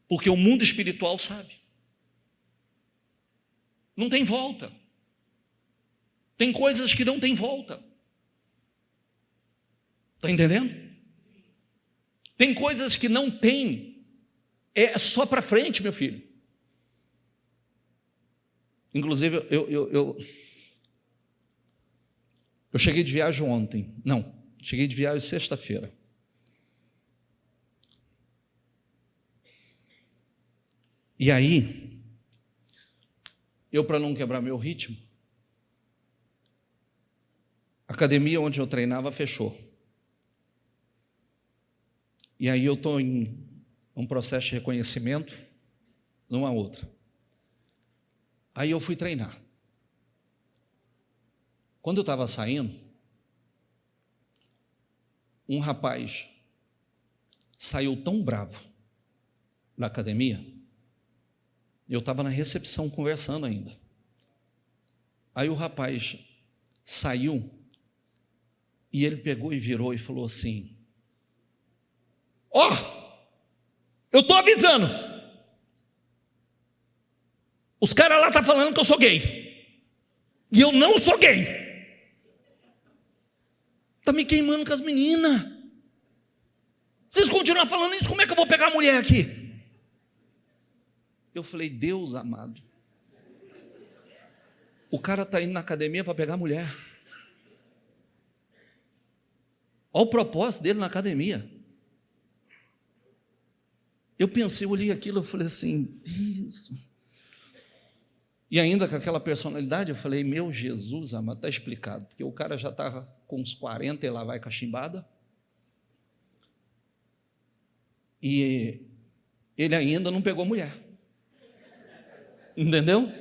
Porque o mundo espiritual sabe. Não tem volta. Tem coisas que não tem volta. Está entendendo? Tem coisas que não tem. É só para frente, meu filho. Inclusive, eu cheguei de viagem ontem. Não, cheguei de viagem sexta-feira. E aí, eu, para não quebrar meu ritmo, a academia onde eu treinava fechou. E aí eu estou em um processo de reconhecimento numa outra. Aí eu fui treinar. Quando eu estava saindo, um rapaz saiu tão bravo da academia, eu estava na recepção conversando ainda. Aí o rapaz saiu e ele pegou e virou e falou assim: ó, eu estou avisando, os caras lá estão falando que eu sou gay, e eu não sou gay, está me queimando com as meninas, vocês continuam falando isso, como é que eu vou pegar a mulher aqui? Eu falei: Deus amado, o cara está indo na academia para pegar a mulher, olha o propósito dele na academia. Eu pensei, olhei aquilo, eu falei assim, isso. E ainda com aquela personalidade, eu falei: meu Jesus amado, está explicado, porque o cara já estava com uns 40 e lá vai cachimbada, e ele ainda não pegou mulher, entendeu?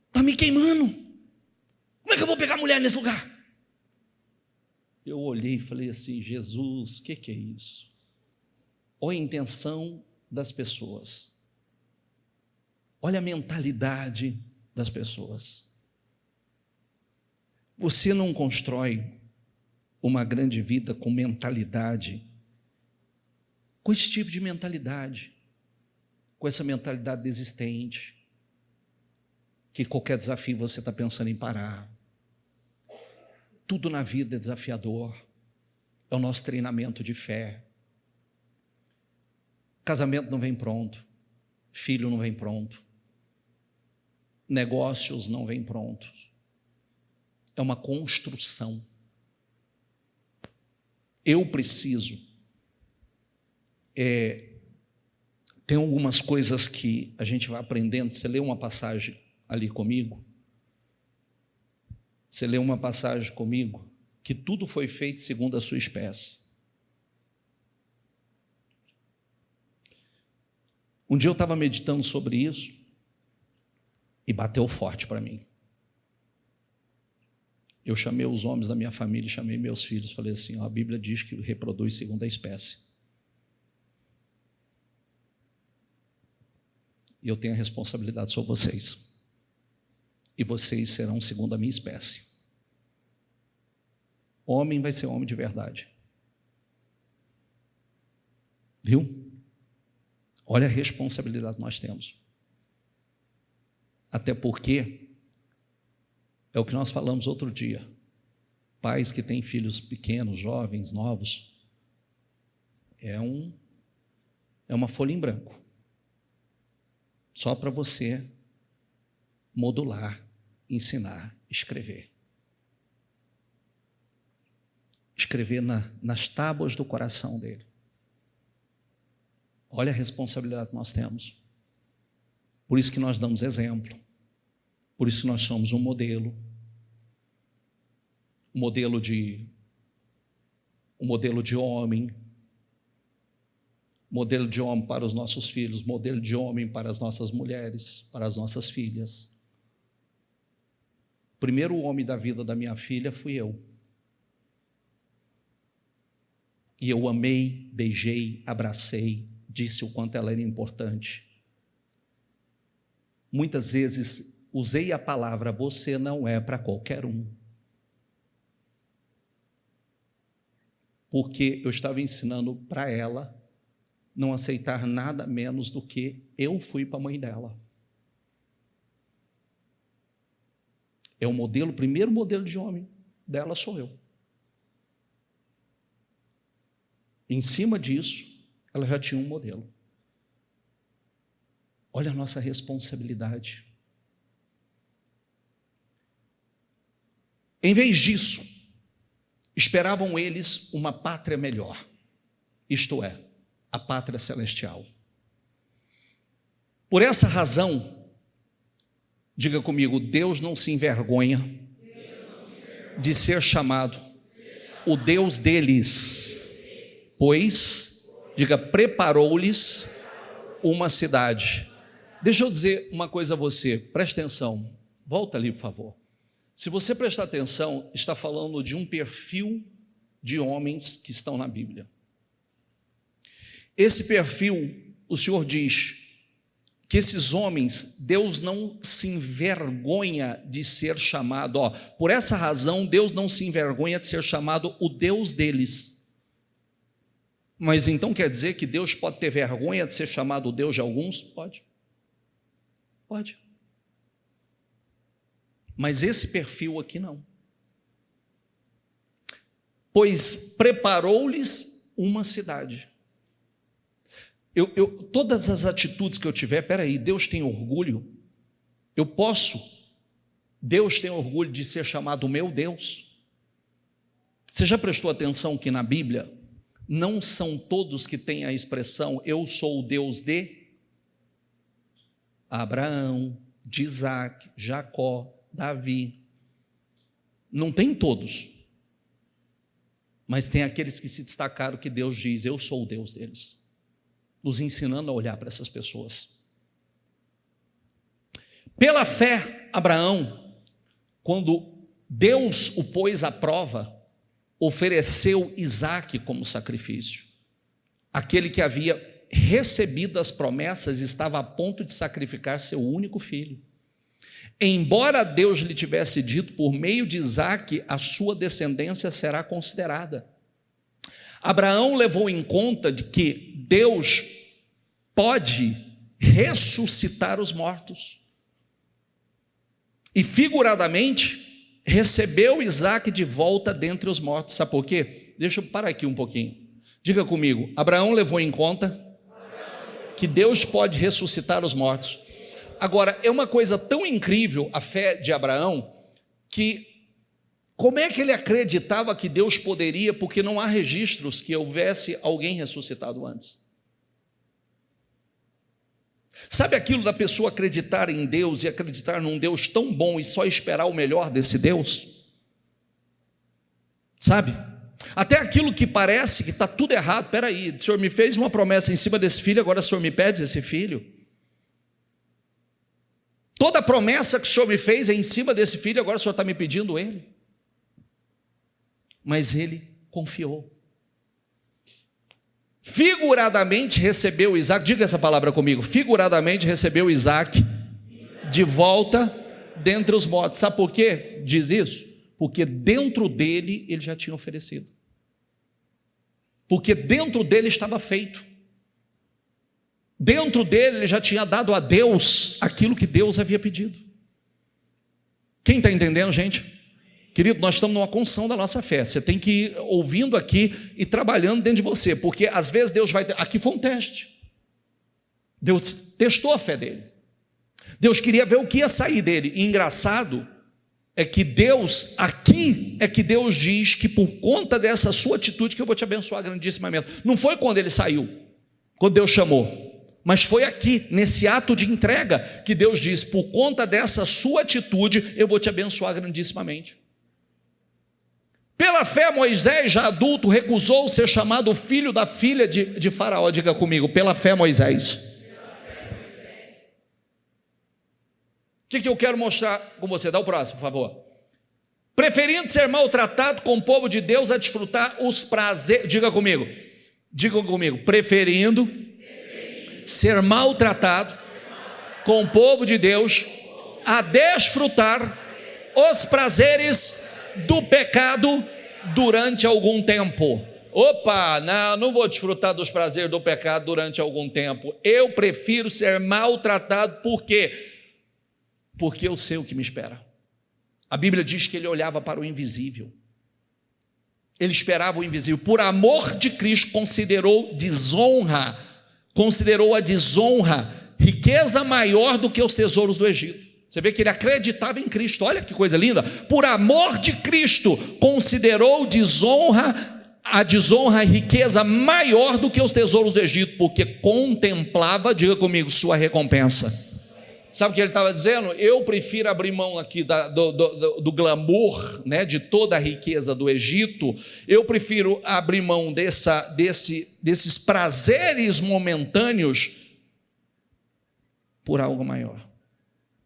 Está me queimando, como é que eu vou pegar mulher nesse lugar? Eu olhei e falei assim: Jesus, o que é isso? Olha a intenção das pessoas, olha a mentalidade das pessoas. Você não constrói uma grande vida com mentalidade, com esse tipo de mentalidade, com essa mentalidade desistente, que qualquer desafio você está pensando em parar. Tudo na vida é desafiador, é o nosso treinamento de fé. Casamento não vem pronto, filho não vem pronto, negócios não vêm prontos, é uma construção. Eu preciso, tem algumas coisas que a gente vai aprendendo. Você lê uma passagem ali comigo, você lê uma passagem comigo, que tudo foi feito segundo a sua espécie. Um dia eu estava meditando sobre isso e bateu forte para mim. Eu chamei os homens da minha família, chamei meus filhos, falei assim, a Bíblia diz que reproduz segundo a espécie. E eu tenho a responsabilidade sobre vocês. E vocês serão segundo a minha espécie. Homem vai ser homem de verdade. Viu? Olha a responsabilidade que nós temos. Até porque, é o que nós falamos outro dia, pais que têm filhos pequenos, jovens, novos, é uma folha em branco. Só para você modular, ensinar, escrever. Escrever nas tábuas do coração dele. Olha a responsabilidade que nós temos. Por isso que nós damos exemplo. Por isso que nós somos um modelo. Um modelo de homem. Modelo de homem para os nossos filhos. Modelo de homem para as nossas mulheres, para as nossas filhas. O primeiro homem da vida da minha filha fui eu. E eu amei, beijei, abracei, disse o quanto ela era importante. Muitas vezes usei a palavra, você não é para qualquer um. Porque eu estava ensinando para ela não aceitar nada menos do que eu fui para a mãe dela. É o modelo, o primeiro modelo de homem dela sou eu. Em cima disso, ela já tinha um modelo. Olha a nossa responsabilidade. Em vez disso, esperavam eles uma pátria melhor, isto é, a pátria celestial. Por essa razão, diga comigo, Deus não se envergonha de ser chamado o Deus deles, pois, diga, preparou-lhes uma cidade. Deixa eu dizer uma coisa a você, presta atenção, volta ali por favor. Se você prestar atenção, está falando de um perfil de homens que estão na Bíblia. Esse perfil, o Senhor diz que esses homens, Deus não se envergonha de ser chamado, por essa razão, Deus não se envergonha de ser chamado o Deus deles. Mas então quer dizer que Deus pode ter vergonha de ser chamado o Deus de alguns? Pode. Pode. Mas esse perfil aqui não. Pois preparou-lhes uma cidade. Todas as atitudes que eu tiver, peraí, Deus tem orgulho? Deus tem orgulho de ser chamado meu Deus? Você já prestou atenção que na Bíblia, não são todos que têm a expressão, eu sou o Deus de Abraão, de Isaac, Jacó, Davi. Não tem todos. Mas tem aqueles que se destacaram que Deus diz, eu sou o Deus deles. Nos ensinando a olhar para essas pessoas. Pela fé, Abraão, quando Deus o pôs à prova, ofereceu Isaque como sacrifício. Aquele que havia recebido as promessas estava a ponto de sacrificar seu único filho. Embora Deus lhe tivesse dito, por meio de Isaque, a sua descendência será considerada. Abraão levou em conta de que Deus pode ressuscitar os mortos. E figuradamente, recebeu Isaque de volta dentre os mortos. Sabe por quê? Deixa eu parar aqui um pouquinho. Diga comigo, Abraão levou em conta que Deus pode ressuscitar os mortos. Agora, é uma coisa tão incrível a fé de Abraão, que como é que ele acreditava que Deus poderia, porque não há registros que houvesse alguém ressuscitado antes. Sabe aquilo da pessoa acreditar em Deus e acreditar num Deus tão bom e só esperar o melhor desse Deus? Sabe? Até aquilo que parece que está tudo errado. Peraí, o Senhor me fez uma promessa em cima desse filho, agora o Senhor me pede esse filho? Toda a promessa que o Senhor me fez é em cima desse filho, agora o Senhor está me pedindo ele? Mas ele confiou. Figuradamente recebeu Isaac, diga essa palavra comigo, figuradamente recebeu Isaac de volta dentre os mortos. Sabe por quê diz isso? Porque dentro dele ele já tinha oferecido. Porque dentro dele estava feito. Dentro dele ele já tinha dado a Deus aquilo que Deus havia pedido. Quem está entendendo, gente? Querido, nós estamos numa construção da nossa fé. Você tem que ir ouvindo aqui e trabalhando dentro de você, porque às vezes Deus vai... Aqui foi um teste. Deus testou a fé dele. Deus queria ver o que ia sair dele. E engraçado é que Deus, aqui é que Deus diz que por conta dessa sua atitude que eu vou te abençoar grandissimamente. Não foi quando ele saiu, quando Deus chamou. Mas foi aqui, nesse ato de entrega, que Deus diz, por conta dessa sua atitude, eu vou te abençoar grandissimamente. Pela fé, Moisés, já adulto, recusou ser chamado filho da filha de Faraó. Diga comigo, pela fé, Moisés. O que eu quero mostrar com você? Dá o próximo, por favor. Preferindo ser maltratado com o povo de Deus a desfrutar os prazeres. Diga comigo, preferindo ser maltratado com o povo de Deus a desfrutar os prazeres do pecado durante algum tempo. Opa, não vou desfrutar dos prazeres do pecado durante algum tempo. Eu prefiro ser maltratado. Por quê? Porque eu sei o que me espera. A Bíblia diz que ele olhava para o invisível. Ele esperava o invisível. Por amor de Cristo, considerou a desonra riqueza maior do que os tesouros do Egito. Você vê que ele acreditava em Cristo. Olha que coisa linda. Por amor de Cristo, considerou a desonra e riqueza maior do que os tesouros do Egito, porque contemplava, diga comigo, sua recompensa. Sabe o que ele estava dizendo? Eu prefiro abrir mão aqui do glamour, né, de toda a riqueza do Egito. Eu prefiro abrir mão desses prazeres momentâneos por algo maior.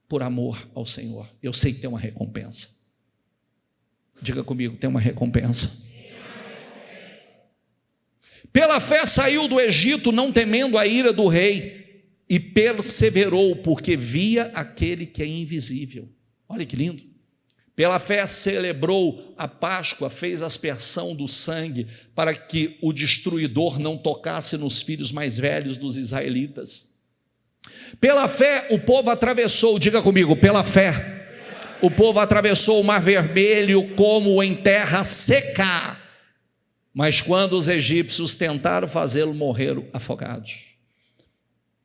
Por amor ao Senhor. Eu sei que tem uma recompensa. Diga comigo, tem uma recompensa. Pela fé saiu do Egito, não temendo a ira do rei, e perseverou, porque via aquele que é invisível. Olha que lindo. Pela fé celebrou a Páscoa, fez aspersão do sangue, para que o destruidor não tocasse nos filhos mais velhos dos israelitas. Pela fé o povo atravessou, diga comigo, pela fé o povo atravessou o mar vermelho como em terra seca, mas quando os egípcios tentaram fazê-lo, morreram afogados.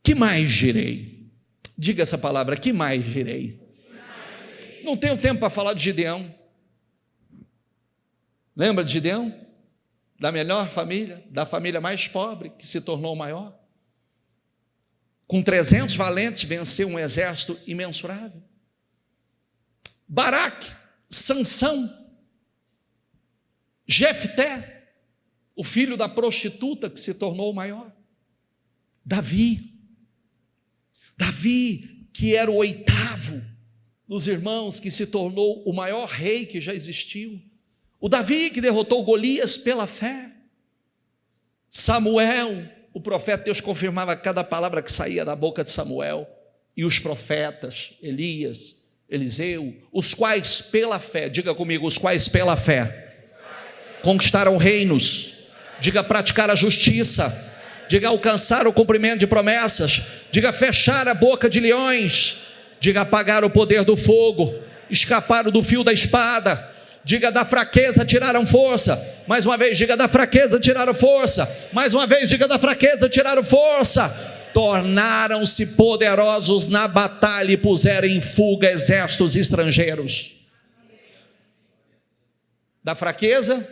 Que mais direi? Diga essa palavra, que mais direi? Não tenho tempo para falar de Gideão. Lembra de Gideão? Da melhor família, da família mais pobre, que se tornou maior. Com 300 valentes, venceu um exército imensurável. Baraque, Sansão, Jefté, o filho da prostituta que se tornou o maior. Davi, que era o 8º dos irmãos, que se tornou o maior rei que já existiu. O Davi que derrotou Golias pela fé. Samuel, o profeta, Deus confirmava cada palavra que saía da boca de Samuel. E os profetas, Elias, Eliseu, os quais pela fé, diga comigo, os quais pela fé conquistaram reinos, diga praticar a justiça, diga alcançar o cumprimento de promessas, diga fechar a boca de leões, diga apagar o poder do fogo, escaparam do fio da espada, diga da fraqueza tiraram força, mais uma vez diga da fraqueza tiraram força, mais uma vez diga da fraqueza tiraram força, tornaram-se poderosos na batalha e puseram em fuga exércitos estrangeiros. Da fraqueza?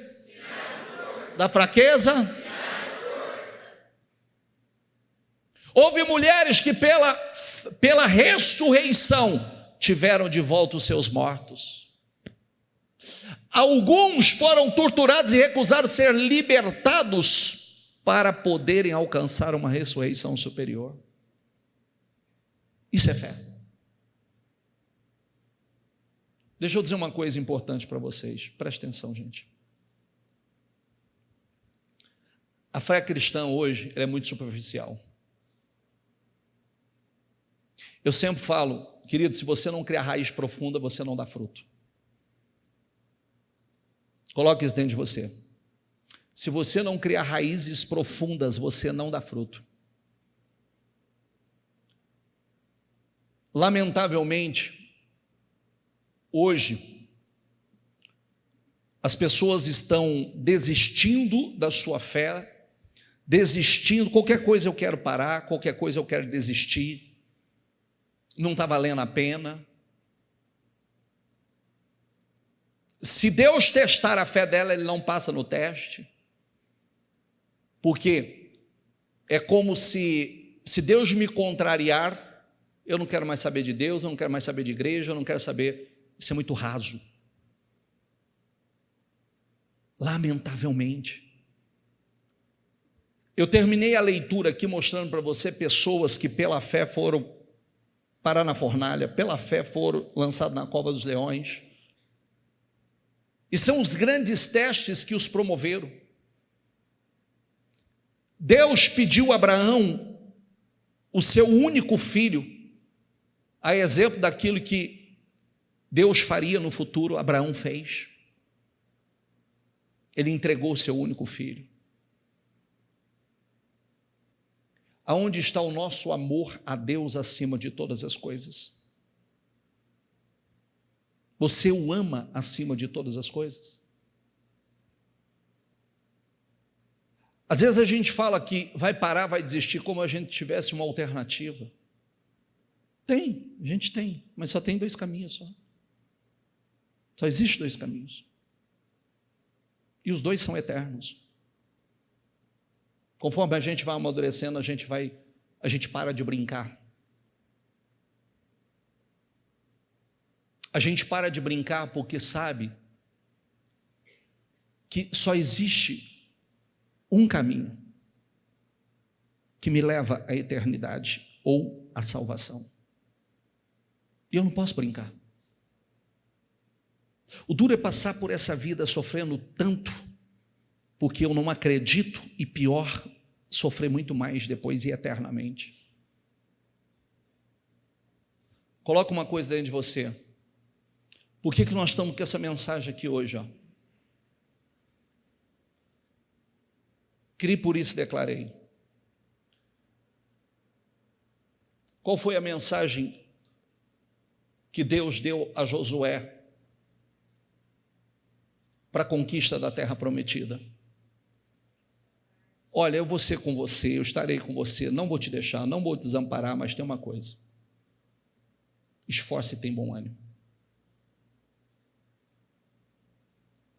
Da fraqueza? Houve mulheres que pela ressurreição tiveram de volta os seus mortos. Alguns foram torturados e recusaram ser libertados para poderem alcançar uma ressurreição superior. Isso é fé. Deixa eu dizer uma coisa importante para vocês, presta atenção, gente. A fé cristã hoje ela é muito superficial. Eu sempre falo, querido, se você não criar raiz profunda, você não dá fruto. Coloque isso dentro de você. Se você não criar raízes profundas, você não dá fruto. Lamentavelmente, hoje, as pessoas estão desistindo da sua fé, desistindo, qualquer coisa eu quero parar, qualquer coisa eu quero desistir, não está valendo a pena. Se Deus testar a fé dela, Ele não passa no teste, porque é como se Deus me contrariar, eu não quero mais saber de Deus, eu não quero mais saber de igreja, eu não quero saber, isso é muito raso. Lamentavelmente. Eu terminei a leitura aqui mostrando para você pessoas que pela fé foram parar na fornalha, pela fé foram lançados na cova dos leões, e são os grandes testes que os promoveram. Deus pediu a Abraão o seu único filho, a exemplo daquilo que Deus faria no futuro, Abraão fez. Ele entregou o seu único filho. Aonde está o nosso amor a Deus acima de todas as coisas? Você o ama acima de todas as coisas? Às vezes a gente fala que vai parar, vai desistir, como a gente tivesse uma alternativa. Tem, a gente tem, mas só tem dois caminhos só. Só existe dois caminhos. E os dois são eternos. Conforme a gente vai amadurecendo, a gente para de brincar. A gente para de brincar porque sabe que só existe um caminho que me leva à eternidade ou à salvação. E eu não posso brincar. O duro é passar por essa vida sofrendo tanto, porque eu não acredito, e pior, sofrer muito mais depois e eternamente. Coloca uma coisa dentro de você. Por que nós estamos com essa mensagem aqui hoje? Criei, por isso declarei. Qual foi a mensagem que Deus deu a Josué para a conquista da terra prometida? Olha, eu vou ser com você, eu estarei com você, não vou te deixar, não vou te desamparar, mas tem uma coisa: esforce e tem bom ânimo.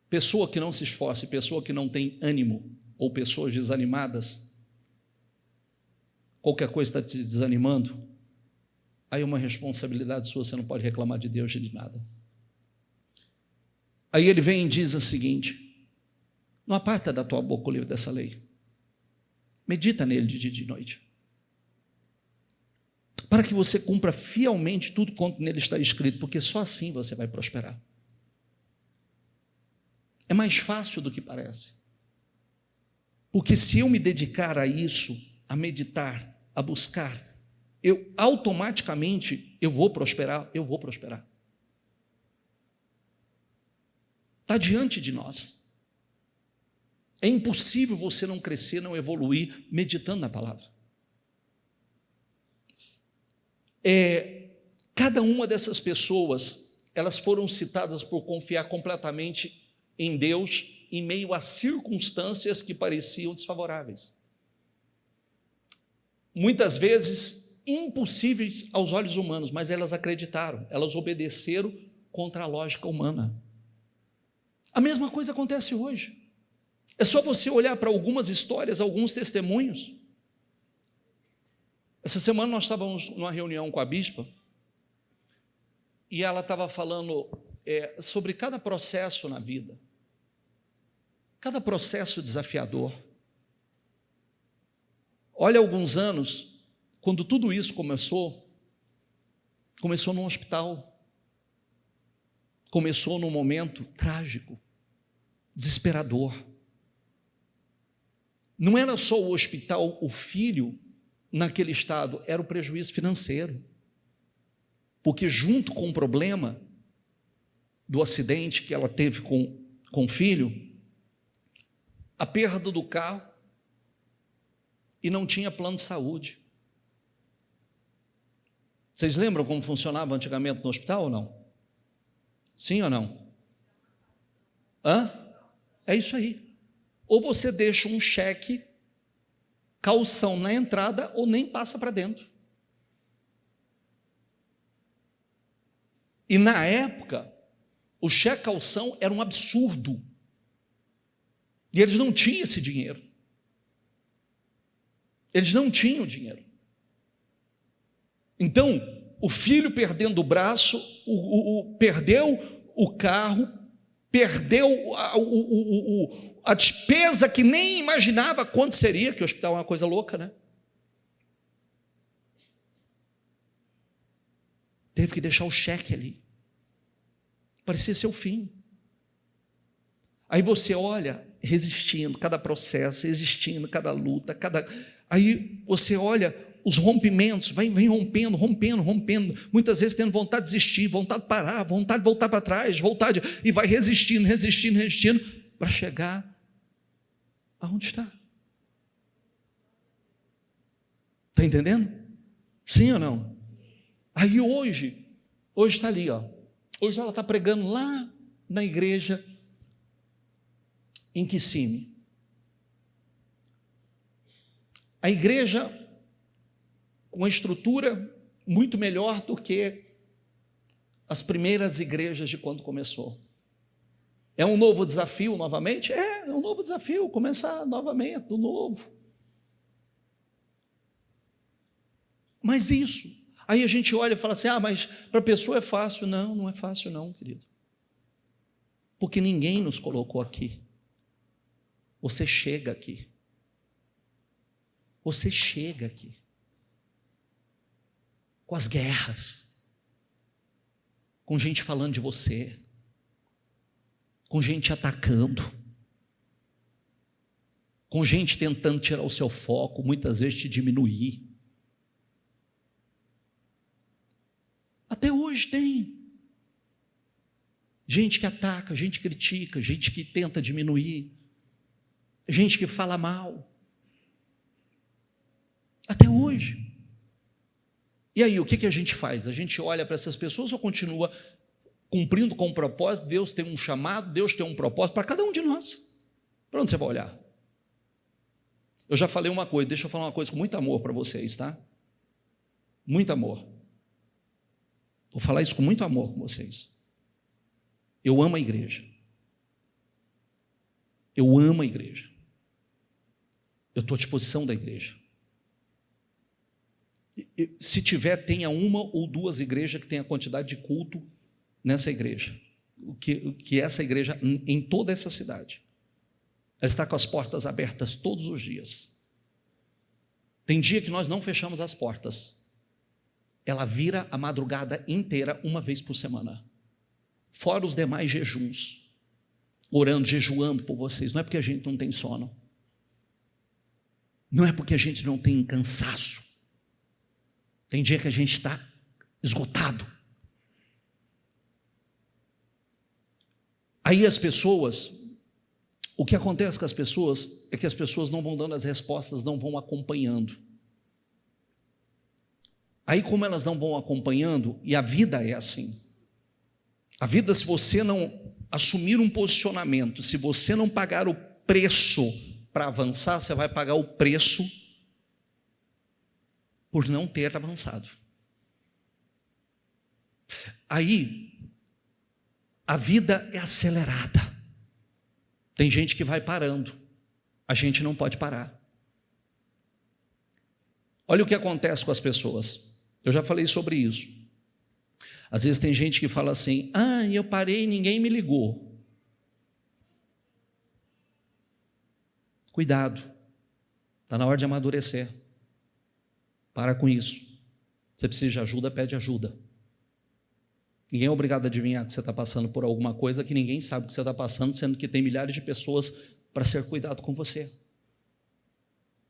Pessoa que não se esforce, pessoa que não tem ânimo, ou pessoas desanimadas, qualquer coisa está te desanimando, aí é uma responsabilidade sua, você não pode reclamar de Deus de nada. Aí ele vem e diz o seguinte: não aparta da tua boca o livro dessa lei, medita nele de dia e de noite, para que você cumpra fielmente tudo quanto nele está escrito, porque só assim você vai prosperar. É mais fácil do que parece, porque se eu me dedicar a isso, a meditar, a buscar, eu automaticamente vou prosperar. Está diante de nós. É impossível você não crescer, não evoluir meditando na palavra. Cada uma dessas pessoas, elas foram citadas por confiar completamente em Deus em meio a circunstâncias que pareciam desfavoráveis. Muitas vezes impossíveis aos olhos humanos, mas elas acreditaram, elas obedeceram contra a lógica humana. A mesma coisa acontece hoje. É só você olhar para algumas histórias, alguns testemunhos. Essa semana nós estávamos numa reunião com a bispa e ela estava falando sobre cada processo na vida, cada processo desafiador. Olha, alguns anos, quando tudo isso começou num hospital, começou num momento trágico, desesperador. Não era só o hospital, o filho, naquele estado, era o prejuízo financeiro. Porque junto com o problema do acidente que ela teve com o filho, a perda do carro, e não tinha plano de saúde. Vocês lembram como funcionava antigamente no hospital ou não? Sim ou não? É isso aí. Ou você deixa um cheque, caução na entrada, ou nem passa para dentro. E na época, o cheque caução era um absurdo. E eles não tinham esse dinheiro. Eles não tinham dinheiro. Então, o filho perdendo o braço, perdeu o carro, perdeu a despesa que nem imaginava quanto seria, que o hospital é uma coisa louca, né? Teve que deixar o cheque ali. Parecia ser o fim. Aí você olha, resistindo, cada processo, resistindo, cada luta, Aí você olha os rompimentos, vem rompendo, muitas vezes tendo vontade de desistir, vontade de parar, vontade de voltar para trás, e vai resistindo, para chegar aonde está. Está entendendo? Sim ou não? Aí hoje está ali, ó. Hoje ela está pregando lá na igreja em Kissimmee. A igreja com uma estrutura muito melhor do que as primeiras igrejas de quando começou. É um novo desafio novamente? É um novo desafio, começar novamente, do novo. Mas isso, aí a gente olha e fala assim, mas para a pessoa é fácil. Não, não é fácil não, querido. Porque ninguém nos colocou aqui. Você chega aqui. Você chega aqui. Com as guerras. Com gente falando de você. Com gente atacando. Com gente tentando tirar o seu foco, muitas vezes te diminuir. Até hoje tem. Gente que ataca, gente que critica, gente que tenta diminuir. Gente que fala mal. Até hoje. E aí, o que a gente faz? A gente olha para essas pessoas ou continua cumprindo com o propósito? Deus tem um chamado, Deus tem um propósito para cada um de nós. Para onde você vai olhar? Eu já falei uma coisa, deixa eu falar uma coisa com muito amor para vocês, tá? Muito amor. Vou falar isso com muito amor com vocês. Eu amo a igreja. Eu amo a igreja. Eu estou à disposição da igreja. Se tiver, tenha uma ou duas igrejas que tenha quantidade de culto nessa igreja. Que essa igreja, em toda essa cidade, ela está com as portas abertas todos os dias. Tem dia que nós não fechamos as portas. Ela vira a madrugada inteira, uma vez por semana. Fora os demais jejuns. Orando, jejuando por vocês. Não é porque a gente não tem sono. Não é porque a gente não tem cansaço. Tem dia que a gente está esgotado. Aí as pessoas, o que acontece com as pessoas é que as pessoas não vão dando as respostas, não vão acompanhando. Aí como elas não vão acompanhando, e a vida é assim. A vida, se você não assumir um posicionamento, se você não pagar o preço para avançar, você vai pagar o preço por não ter avançado. Aí, a vida é acelerada. Tem gente que vai parando. A gente não pode parar. Olha o que acontece com as pessoas. Eu já falei sobre isso. Às vezes tem gente que fala assim: eu parei e ninguém me ligou. Cuidado, está na hora de amadurecer. Para com isso. Você precisa de ajuda, pede ajuda. Ninguém é obrigado a adivinhar que você está passando por alguma coisa que ninguém sabe que você está passando, sendo que tem milhares de pessoas para ser cuidado com você.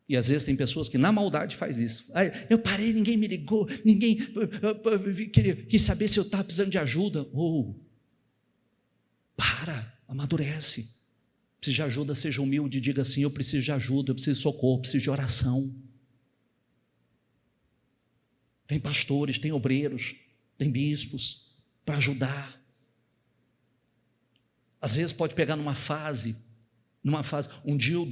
E às vezes tem pessoas que na maldade faz isso. Eu parei, ninguém me ligou, ninguém quis saber se eu estava precisando de ajuda. Amadurece. Precisa de ajuda, seja humilde, diga assim: eu preciso de ajuda, eu preciso de socorro, eu preciso de oração. Tem pastores, tem obreiros, tem bispos para ajudar. Às vezes pode pegar numa fase, um dia eu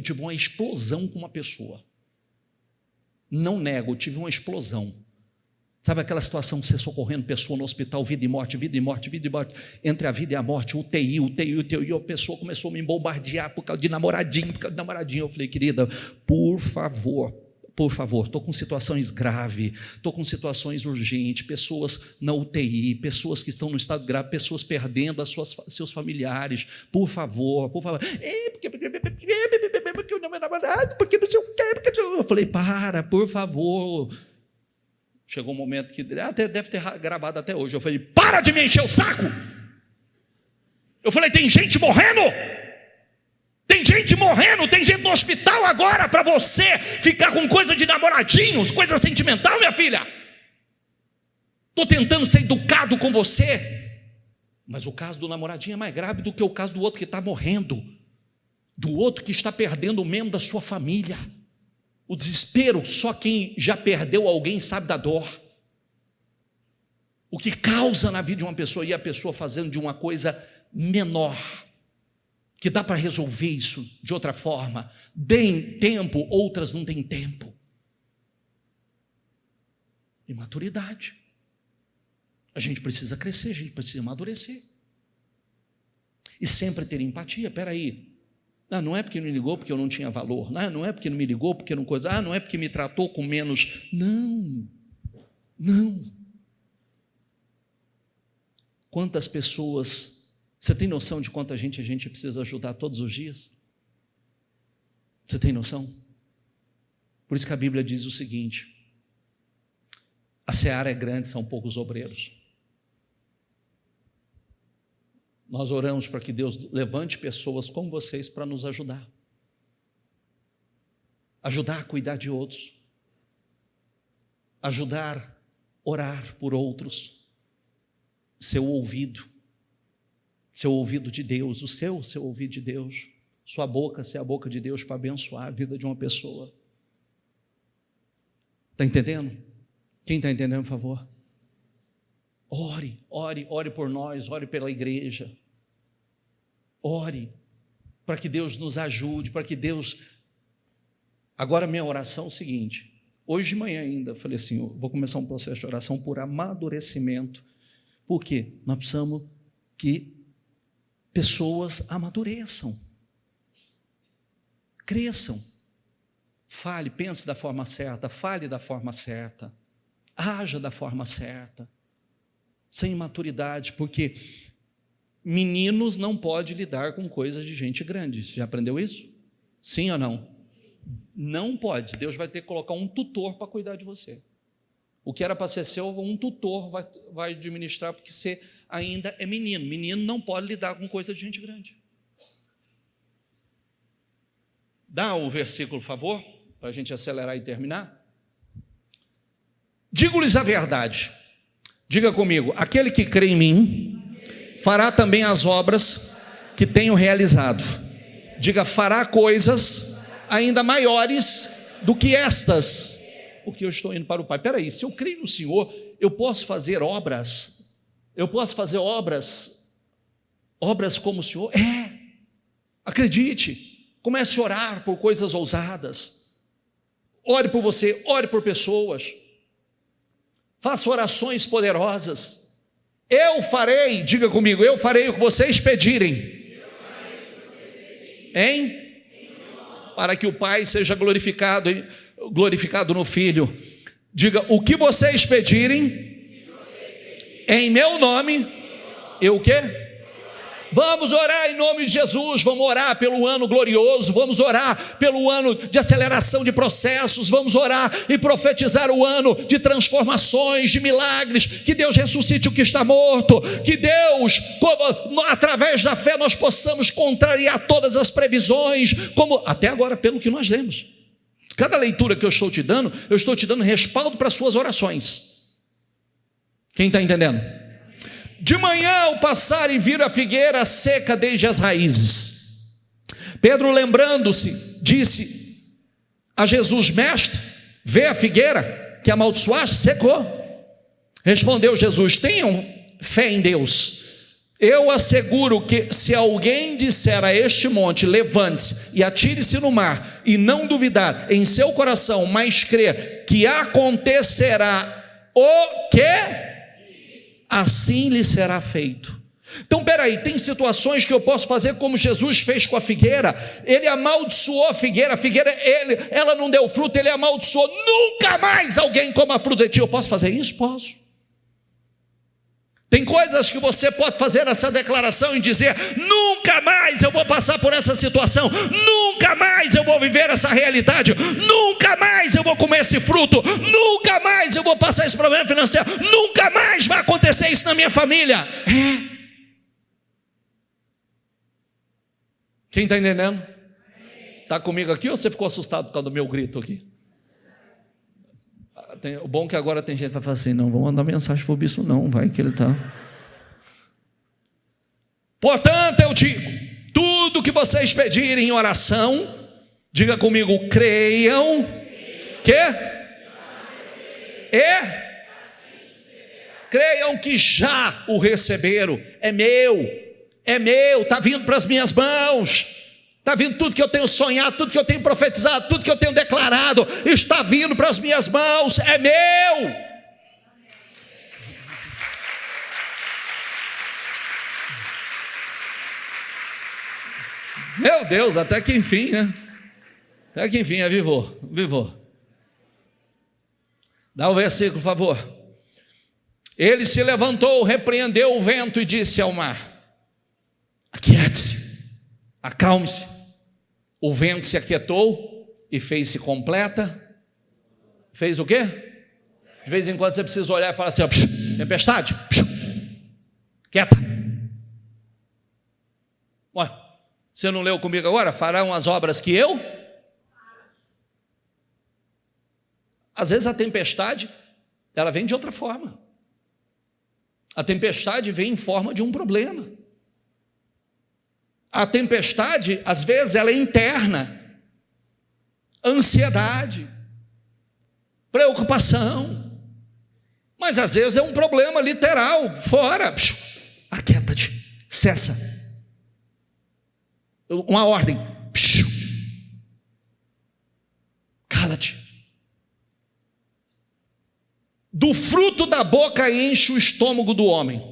tive uma explosão com uma pessoa. Não nego, eu tive uma explosão. Sabe aquela situação de você socorrendo pessoa no hospital, vida e morte, vida e morte, vida e morte, entre a vida e a morte, UTI, a pessoa começou a me bombardear por causa de namoradinho, Eu falei: querida, por favor, estou com situações graves, estou com situações urgentes, pessoas na UTI, pessoas que estão no estado grave, pessoas perdendo seus familiares, por favor, porque o meu namorado, porque não sei o quê, eu falei: por favor. Chegou um momento que até deve ter gravado até hoje, eu falei: para de me encher o saco. Eu falei: tem gente morrendo, tem gente no hospital agora, para você ficar com coisa de namoradinhos, coisa sentimental, minha filha. Estou tentando ser educado com você, mas o caso do namoradinho é mais grave do que o caso do outro que está morrendo, do outro que está perdendo o membro da sua família. O desespero, só quem já perdeu alguém sabe da dor. O que causa na vida de uma pessoa, e a pessoa fazendo de uma coisa menor, que dá para resolver isso de outra forma. Deem tempo, outras não têm tempo. Imaturidade. A gente precisa crescer, a gente precisa amadurecer. E sempre ter empatia. Espera aí. Não é porque não me ligou porque eu não tinha valor. Não é porque não me ligou porque não coisa. Não é porque me tratou com menos. Não. Quantas pessoas, você tem noção de quanta gente a gente precisa ajudar todos os dias? Você tem noção? Por isso que a Bíblia diz o seguinte: a seara é grande, são poucos obreiros. Nós oramos para que Deus levante pessoas como vocês para nos ajudar a cuidar de outros, ajudar a orar por outros, seu ouvido de Deus, o seu ouvido de Deus, sua boca ser a boca de Deus para abençoar a vida de uma pessoa. Está entendendo? Quem está entendendo, por favor? Ore por nós, ore pela igreja. Ore para que Deus nos ajude, para que Deus... Agora minha oração é o seguinte: hoje de manhã ainda, falei assim, eu vou começar um processo de oração por amadurecimento. Por quê? Nós precisamos que pessoas amadureçam, cresçam. Fale, pense da forma certa, fale da forma certa, haja da forma certa, sem imaturidade, porque meninos não podem lidar com coisas de gente grande. Você já aprendeu isso? Sim ou não? Não pode. Deus vai ter que colocar um tutor para cuidar de você. O que era para ser seu, um tutor vai administrar, porque você ainda é menino. Menino não pode lidar com coisa de gente grande. Dá o versículo, por favor, para a gente acelerar e terminar. Digo-lhes a verdade. Diga comigo: aquele que crê em mim fará também as obras que tenho realizado. Diga: fará coisas ainda maiores do que estas, porque eu estou indo para o Pai. Espera aí, se eu creio no Senhor, eu posso fazer obras? Eu posso fazer obras como o Senhor? Acredite, comece a orar por coisas ousadas. Ore por você, ore por pessoas. Faça orações poderosas. Eu farei, diga comigo, eu farei o que vocês pedirem. Para que o Pai seja glorificado. glorificado no Filho. Diga: o que vocês pedirem em meu nome, eu o quê? Vamos orar em nome de Jesus, vamos orar pelo ano glorioso, vamos orar pelo ano de aceleração de processos, vamos orar e profetizar o ano de transformações, de milagres, que Deus ressuscite o que está morto, que Deus, através da fé, nós possamos contrariar todas as previsões, como até agora, pelo que nós lemos. Cada leitura que eu estou te dando respaldo para as suas orações. Quem está entendendo? De manhã, ao passarem, viram a figueira seca desde as raízes. Pedro, lembrando-se, disse a Jesus: mestre, vê a figueira que amaldiçoaste, secou. Respondeu Jesus: tenham fé em Deus. Eu asseguro que se alguém disser a este monte: levante-se e atire-se no mar, e não duvidar em seu coração, mas crer que acontecerá o que assim lhe será feito. Então, peraí, tem situações que eu posso fazer como Jesus fez com a figueira. Ele amaldiçoou a figueira, ela não deu fruto, ele amaldiçoou: nunca mais alguém coma fruto de ti. Eu posso fazer isso? Posso. Tem coisas que você pode fazer essa declaração e dizer: nunca mais eu vou passar por essa situação, nunca mais eu vou viver essa realidade, nunca mais eu vou comer esse fruto, nunca mais eu vou passar esse problema financeiro, nunca mais vai acontecer isso na minha família. Quem está entendendo? Está comigo aqui ou você ficou assustado por causa do meu grito aqui? O bom é que agora tem gente que vai falar assim: não vou mandar mensagem para o bispo não, vai que ele está. Portanto eu digo: tudo que vocês pedirem em oração, diga comigo, creiam creiam que já o receberam. É meu, está vindo para as minhas mãos. Está vindo tudo que eu tenho sonhado, tudo que eu tenho profetizado, tudo que eu tenho declarado, está vindo para as minhas mãos, é meu. Meu Deus, até que enfim, né? Até que enfim, avivou. Dá o versículo, por favor. Ele se levantou, repreendeu o vento e disse ao mar: aquiete-se, acalme-se. O vento se aquietou e fez-se completa. Fez o quê? De vez em quando você precisa olhar e falar assim: ó, tempestade, quieta. Ué, você não leu comigo agora? Farão as obras que eu? Às vezes a tempestade, ela vem de outra forma. A tempestade vem em forma de um problema. A tempestade, às vezes, ela é interna. Ansiedade, preocupação. Mas às vezes é um problema literal, fora. Aquieta-te, cessa. Uma ordem. Cala-te. Do fruto da boca enche o estômago do homem.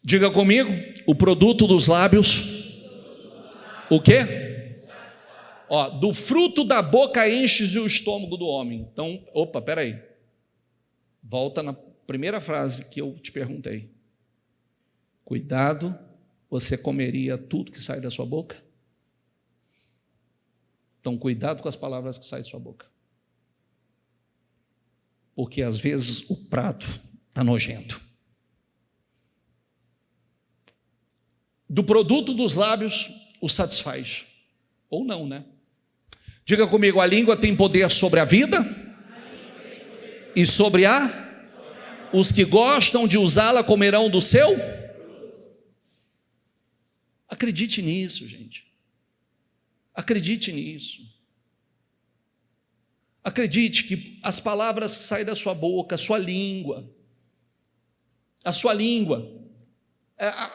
Diga comigo, o produto dos lábios, o quê? Ó, do fruto da boca enche o estômago do homem. Então, peraí. Volta na primeira frase que eu te perguntei. Cuidado, você comeria tudo que sai da sua boca? Então, cuidado com as palavras que saem da sua boca. Porque às vezes o prato está nojento. Do produto dos lábios o satisfaz. Ou não, né? Diga comigo, a língua tem poder sobre a vida e sobre os que gostam de usá-la comerão do seu. Acredite nisso, gente. Acredite nisso. Acredite que as palavras que saem da sua boca, a sua língua,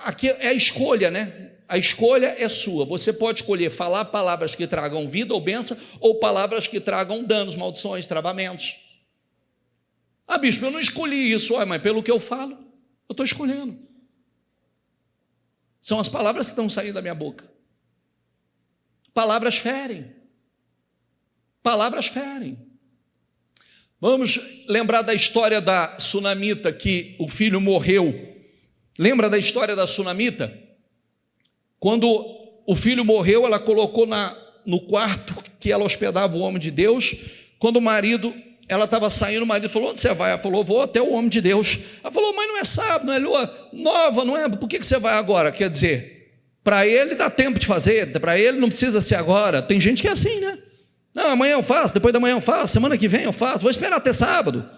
aqui é a escolha, né? A escolha é sua. Você pode escolher falar palavras que tragam vida ou bênção, ou palavras que tragam danos, maldições, travamentos. Ah, bispo, eu não escolhi isso. Mas pelo que eu falo, eu estou escolhendo. São as palavras que estão saindo da minha boca. Palavras ferem. Palavras ferem. Vamos lembrar da história da sunamita, que o filho morreu. Lembra da história da sunamita? Quando o filho morreu, ela colocou no quarto que ela hospedava o homem de Deus. Quando o marido, ela estava saindo, o marido falou: onde você vai? Ela falou: vou até o homem de Deus. Ela falou: mas não é sábado, não é lua nova, não é? Por que você vai agora? Quer dizer, para ele dá tempo de fazer, para ele não precisa ser agora. Tem gente que é assim, né? Não, amanhã eu faço, depois da manhã eu faço, semana que vem eu faço, vou esperar até sábado.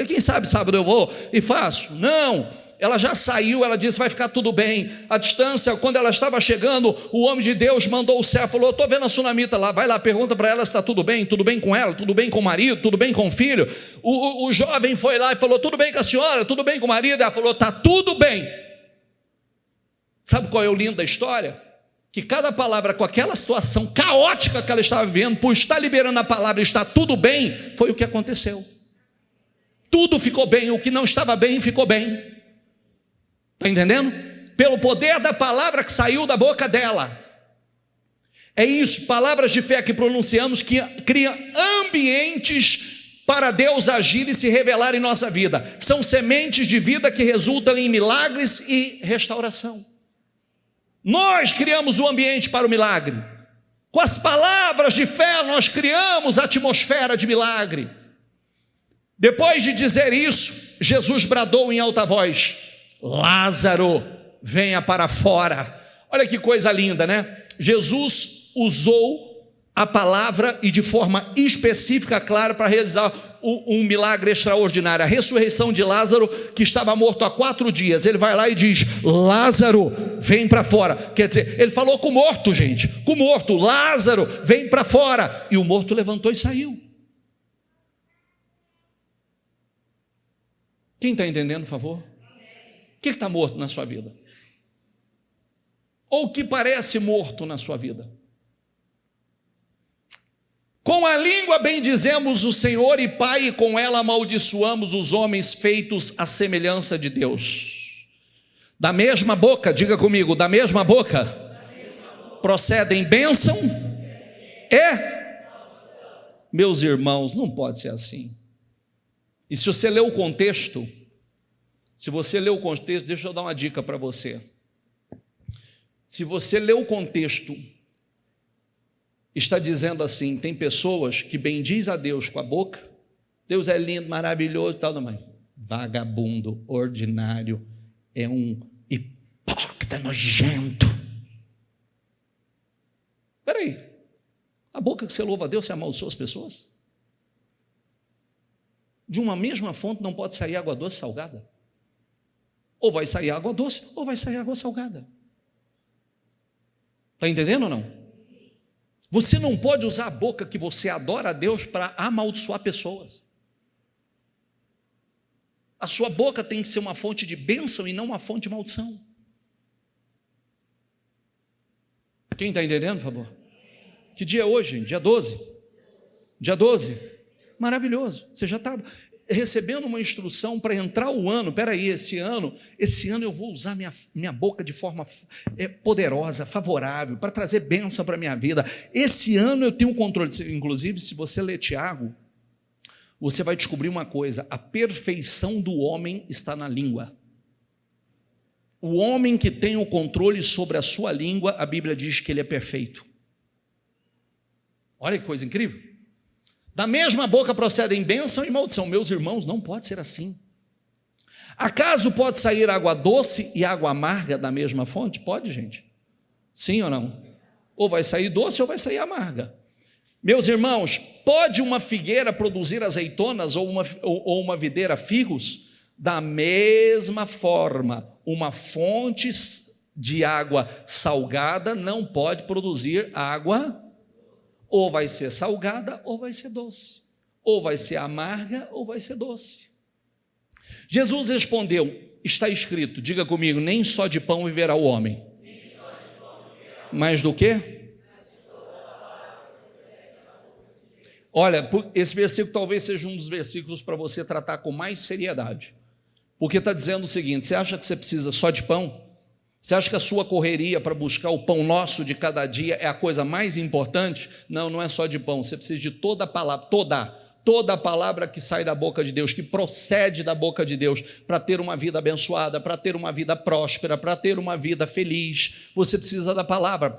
Quem sabe sábado eu vou e faço. Não, ela já saiu, ela disse: vai ficar tudo bem. A distância, quando ela estava chegando, o homem de Deus mandou o servo, falou: estou vendo a sunamita lá, vai lá, pergunta para ela se está tudo bem com ela, tudo bem com o marido, tudo bem com o filho. O jovem foi lá e falou: tudo bem com a senhora, tudo bem com o marido? Ela falou: está tudo bem. Sabe qual é o lindo da história? Que cada palavra, com aquela situação caótica que ela estava vivendo, por estar liberando a palavra, está tudo bem, foi o que aconteceu. Tudo ficou bem, o que não estava bem, ficou bem. Está entendendo? Pelo poder da palavra que saiu da boca dela. É isso, palavras de fé que pronunciamos, que criam ambientes para Deus agir e se revelar em nossa vida. São sementes de vida que resultam em milagres e restauração. Nós criamos o ambiente para o milagre. Com as palavras de fé nós criamos a atmosfera de milagre. Depois de dizer isso, Jesus bradou em alta voz: Lázaro, venha para fora. Olha que coisa linda, né? Jesus usou a palavra e de forma específica, clara, para realizar um milagre extraordinário. A ressurreição de Lázaro, que estava morto há 4 dias. Ele vai lá e diz: Lázaro, vem para fora. Quer dizer, ele falou com o morto, gente, com o morto: Lázaro, vem para fora. E o morto levantou e saiu. Quem está entendendo, por favor? O que está morto na sua vida? Ou o que parece morto na sua vida? Com a língua bendizemos o Senhor e Pai, e com ela amaldiçoamos os homens feitos à semelhança de Deus. Da mesma boca, diga comigo, da mesma boca procedem bênção e... Meus irmãos, não pode ser assim. E se você ler o contexto, deixa eu dar uma dica para você. Se você ler o contexto, está dizendo assim: tem pessoas que bendiz a Deus com a boca, Deus é lindo, maravilhoso e tal, mas vagabundo, ordinário, é um hipócrita nojento. Espera aí, a boca que você louva a Deus, você amaldiçoa as pessoas? De uma mesma fonte não pode sair água doce salgada. Ou vai sair água doce, ou vai sair água salgada. Está entendendo ou não? Você não pode usar a boca que você adora a Deus para amaldiçoar pessoas. A sua boca tem que ser uma fonte de bênção e não uma fonte de maldição. Quem está entendendo, por favor? Que dia é hoje? Dia 12? Dia 12? Maravilhoso. Você já está recebendo uma instrução para entrar o ano. Espera aí, esse ano eu vou usar minha boca de forma poderosa, favorável, para trazer bênção para a minha vida. Esse ano eu tenho controle. Inclusive, se você ler Tiago, você vai descobrir uma coisa: a perfeição do homem está na língua. O homem que tem o controle sobre a sua língua, a Bíblia diz que ele é perfeito. Olha que coisa incrível. Da mesma boca procedem bênção e maldição. Meus irmãos, não pode ser assim. Acaso pode sair água doce e água amarga da mesma fonte? Pode, gente? Sim ou não? Ou vai sair doce ou vai sair amarga. Meus irmãos, pode uma figueira produzir azeitonas ou uma videira figos? Da mesma forma, uma fonte de água salgada não pode produzir água. Ou vai ser salgada ou vai ser doce. Ou vai ser amarga ou vai ser doce. Jesus respondeu: está escrito, diga comigo, nem só de pão viverá o homem. Mas do quê? Olha, esse versículo talvez seja um dos versículos para você tratar com mais seriedade. Porque está dizendo o seguinte: você acha que você precisa só de pão? Você acha que a sua correria para buscar o pão nosso de cada dia é a coisa mais importante? Não, não é só de pão, você precisa de toda a palavra, toda a palavra que sai da boca de Deus, que procede da boca de Deus, para ter uma vida abençoada, para ter uma vida próspera, para ter uma vida feliz. Você precisa da palavra.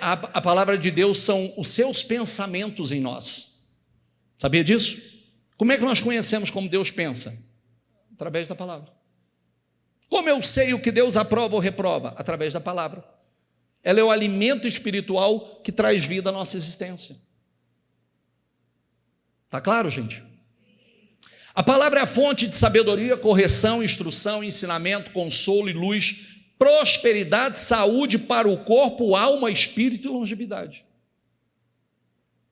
A palavra de Deus são os seus pensamentos em nós. Sabia disso? Como é que nós conhecemos como Deus pensa? Através da palavra. Como eu sei o que Deus aprova ou reprova? Através da palavra. Ela é o alimento espiritual que traz vida à nossa existência. Está claro, gente? A palavra é a fonte de sabedoria, correção, instrução, ensinamento, consolo e luz, prosperidade, saúde para o corpo, alma, espírito e longevidade.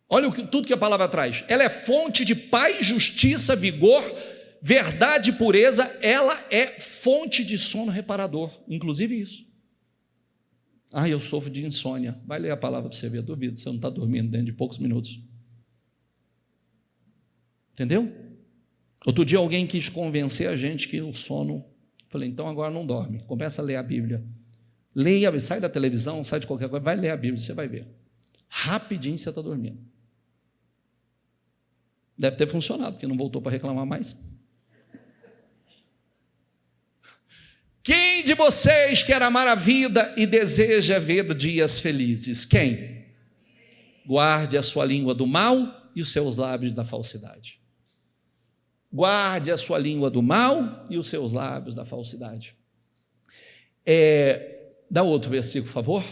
Olha tudo que a palavra traz. Ela é fonte de paz, justiça, vigor, verdade e pureza. Ela é fonte de sono reparador, inclusive isso. Eu sofro de insônia. Vai ler a palavra para você ver, duvido, você não está dormindo dentro de poucos minutos. Entendeu? Outro dia alguém quis convencer a gente que o sono... Falei, então agora não dorme, começa a ler a Bíblia. Leia, sai da televisão, sai de qualquer coisa, vai ler a Bíblia, você vai ver. Rapidinho você está dormindo. Deve ter funcionado, porque não voltou para reclamar mais. Quem de vocês quer amar a vida e deseja ver dias felizes? Quem? Guarde a sua língua do mal e os seus lábios da falsidade. Guarde a sua língua do mal e os seus lábios da falsidade. Dá outro versículo, por favor.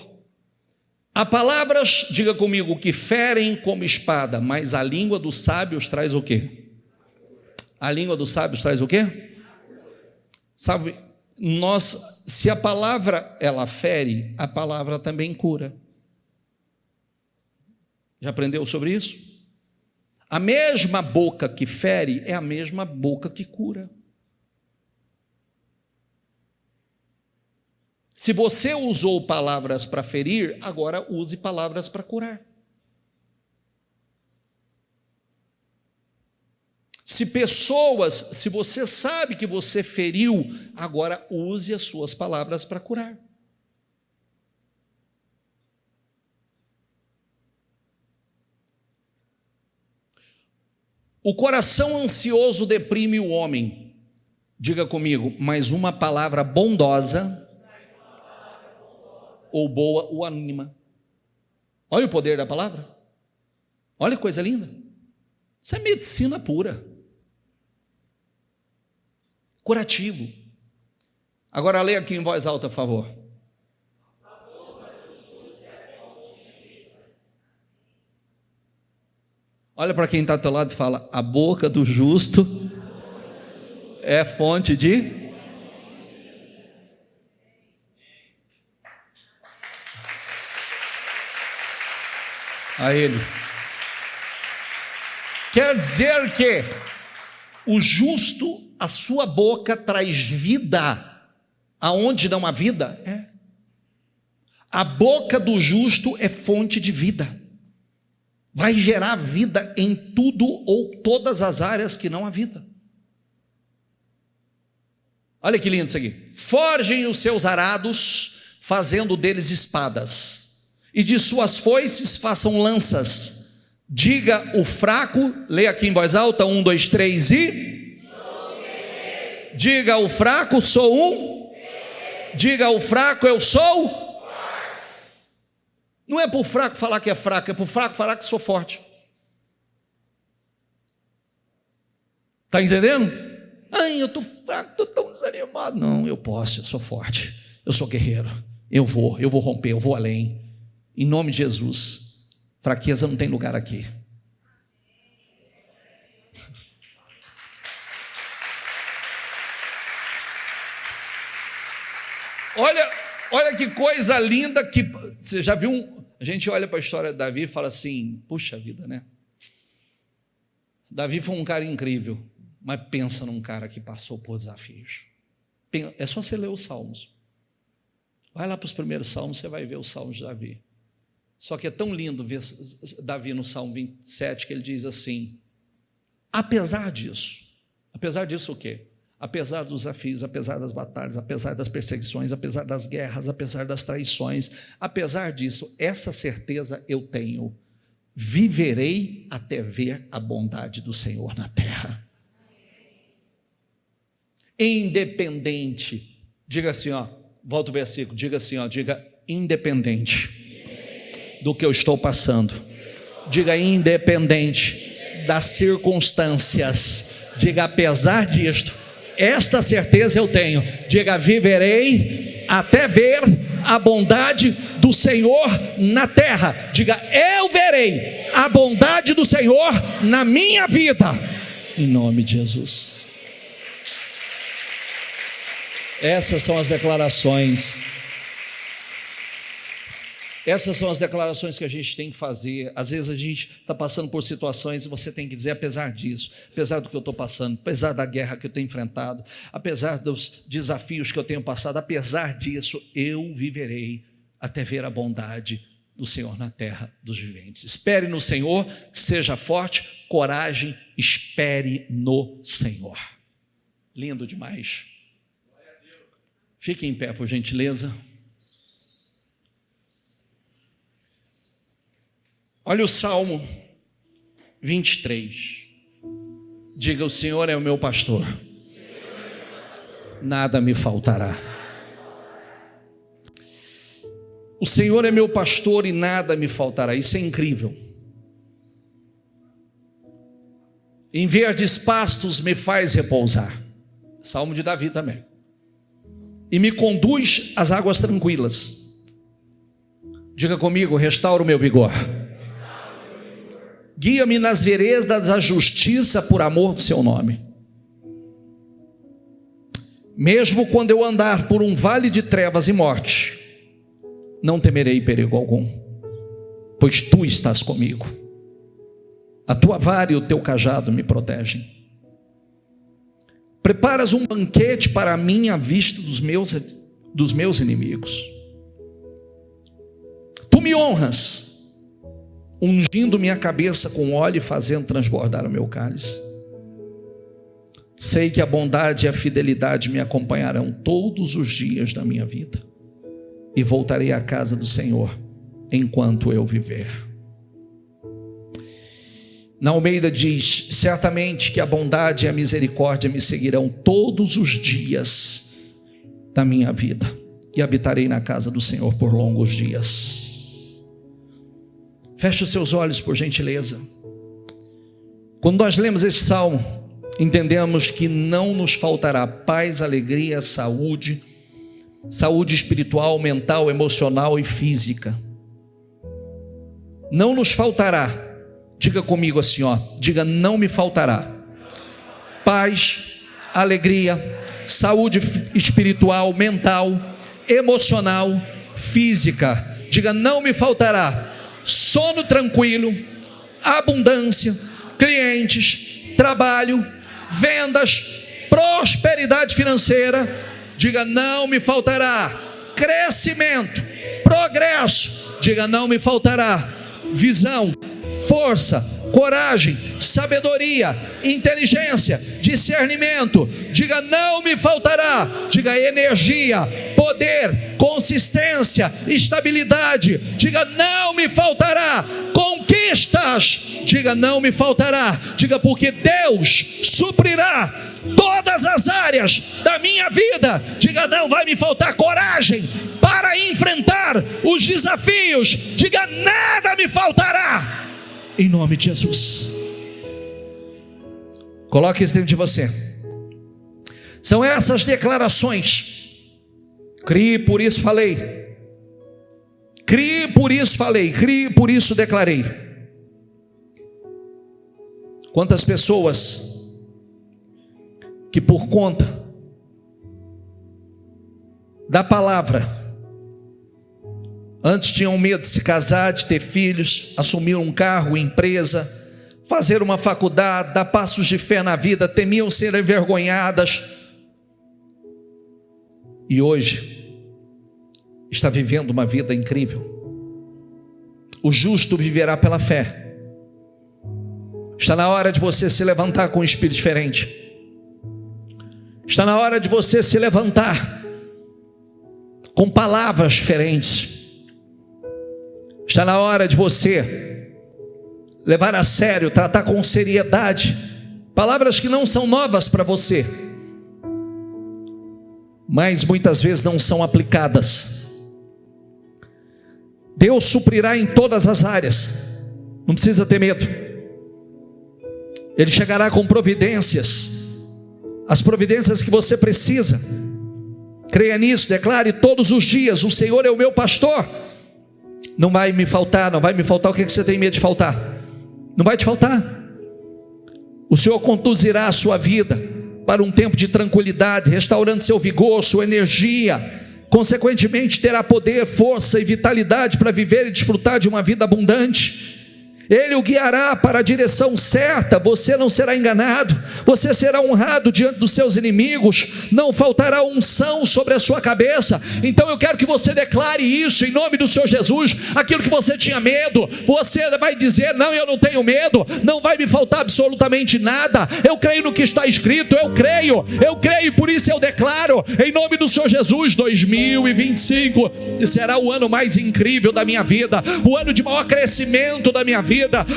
Há palavras, diga comigo, que ferem como espada, mas a língua dos sábios traz o quê? A língua dos sábios traz o quê? Sabe, se a palavra ela fere, a palavra também cura. Já aprendeu sobre isso? A mesma boca que fere é a mesma boca que cura. Se você usou palavras para ferir, agora use palavras para curar. Se você sabe que você feriu, agora use as suas palavras para curar. O coração ansioso deprime o homem. Diga comigo, mas uma palavra bondosa ou boa o anima. Olha o poder da palavra. Olha que coisa linda. Isso é medicina pura. Curativo. Agora leia aqui em voz alta, por favor. Olha para quem está ao teu lado e fala: a boca do justo é fonte de... A ele. Quer dizer que o justo, a sua boca traz vida aonde não há vida? A boca do justo é fonte de vida. Vai gerar vida em tudo ou todas as áreas que não há vida. Olha que lindo isso aqui. Forjem os seus arados, fazendo deles espadas, e de suas foices façam lanças. Diga o fraco, leia aqui em voz alta, 1, 2, 3 e... Diga o fraco, sou um. Diga o fraco, eu sou. Não é para o fraco falar que é fraco, é para o fraco falar que sou forte. Está entendendo? Eu estou fraco, estou tão desanimado. Não, eu posso, eu sou forte, eu sou guerreiro, eu vou romper, eu vou além. Em nome de Jesus, fraqueza não tem lugar aqui. Olha que coisa linda que você já viu. A gente olha para a história de Davi e fala assim: puxa vida, né? Davi foi um cara incrível, mas pensa num cara que passou por desafios. É só você ler os Salmos. Vai lá para os primeiros Salmos, você vai ver os Salmos de Davi. Só que é tão lindo ver Davi no Salmo 27, que ele diz assim: apesar disso o quê? Apesar dos desafios, apesar das batalhas, apesar das perseguições, apesar das guerras, apesar das traições, apesar disso, essa certeza eu tenho: viverei até ver a bondade do Senhor na terra. Independente, diga assim, ó, volta o versículo, diga assim, ó, diga independente do que eu estou passando, diga independente das circunstâncias, diga apesar disto, esta certeza eu tenho, diga viverei até ver a bondade do Senhor na terra, diga eu verei a bondade do Senhor na minha vida, em nome de Jesus. Essas são as declarações que a gente tem que fazer. Às vezes a gente está passando por situações e você tem que dizer: apesar disso, apesar do que eu estou passando, apesar da guerra que eu tenho enfrentado, apesar dos desafios que eu tenho passado, apesar disso, eu viverei até ver a bondade do Senhor na terra dos viventes. Espere no Senhor, seja forte, coragem, espere no Senhor. Lindo demais. Fique em pé, por gentileza. Olha o Salmo 23. Diga: o Senhor é o meu pastor, nada me faltará. O Senhor é meu pastor e nada me faltará. Isso é incrível. Em verdes pastos me faz repousar. Salmo de Davi também. E me conduz às águas tranquilas. Diga comigo: restaura o meu vigor. Guia-me nas veredas da justiça por amor do seu nome. Mesmo quando eu andar por um vale de trevas e morte, não temerei perigo algum, pois tu estás comigo. A tua vara e o teu cajado me protegem. Preparas um banquete para mim à vista dos meus inimigos. Tu me honras, ungindo minha cabeça com óleo e fazendo transbordar o meu cálice. Sei que a bondade e a fidelidade me acompanharão todos os dias da minha vida, e voltarei à casa do Senhor enquanto eu viver. Na Almeida diz: certamente que a bondade e a misericórdia me seguirão todos os dias da minha vida, e habitarei na casa do Senhor por longos dias. Feche os seus olhos, por gentileza. Quando nós lemos este salmo, entendemos que não nos faltará paz, alegria, saúde espiritual, mental, emocional e física. Não nos faltará. Diga comigo assim, ó, diga: não me faltará paz, alegria, saúde espiritual, mental, emocional, física. Diga: não me faltará sono tranquilo, abundância, clientes, trabalho, vendas, prosperidade financeira. Diga: não me faltará crescimento, progresso. Diga: não me faltará visão, força, coragem, sabedoria, inteligência, discernimento. Diga: não me faltará. Diga: energia, poder, consistência, estabilidade. Diga: não me faltará conquistas. Diga: não me faltará. Diga: porque Deus suprirá todas as áreas da minha vida. Diga: não vai me faltar coragem para enfrentar os desafios. Diga: nada me faltará, em nome de Jesus. Coloque isso dentro de você. São essas declarações. Criei, por isso falei. Criei, por isso falei. Criei, por isso declarei. Quantas pessoas que por conta da palavra antes tinham medo de se casar, de ter filhos, assumir um cargo, empresa, fazer uma faculdade, dar passos de fé na vida, temiam ser envergonhadas, e hoje está vivendo uma vida incrível. O justo viverá pela fé. Está na hora de você se levantar com um espírito diferente. Está na hora de você se levantar com palavras diferentes. Está na hora de você levar a sério, tratar com seriedade palavras que não são novas para você, mas muitas vezes não são aplicadas. Deus suprirá em todas as áreas, não precisa ter medo. Ele chegará com providências, as providências que você precisa. Creia nisso, declare todos os dias: o Senhor é o meu pastor, não vai me faltar. Não vai me faltar. O que você tem medo de faltar? Não vai te faltar. O Senhor conduzirá a sua vida para um tempo de tranquilidade, restaurando seu vigor, sua energia. Consequentemente, terá poder, força e vitalidade para viver e desfrutar de uma vida abundante. Ele o guiará para a direção certa, você não será enganado, você será honrado diante dos seus inimigos, não faltará unção sobre a sua cabeça. Então eu quero que você declare isso em nome do Senhor Jesus. Aquilo que você tinha medo, você vai dizer: não, eu não tenho medo, não vai me faltar absolutamente nada. Eu creio no que está escrito, eu creio, por isso eu declaro em nome do Senhor Jesus. 2025 será o ano mais incrível da minha vida, o ano de maior crescimento da minha vida,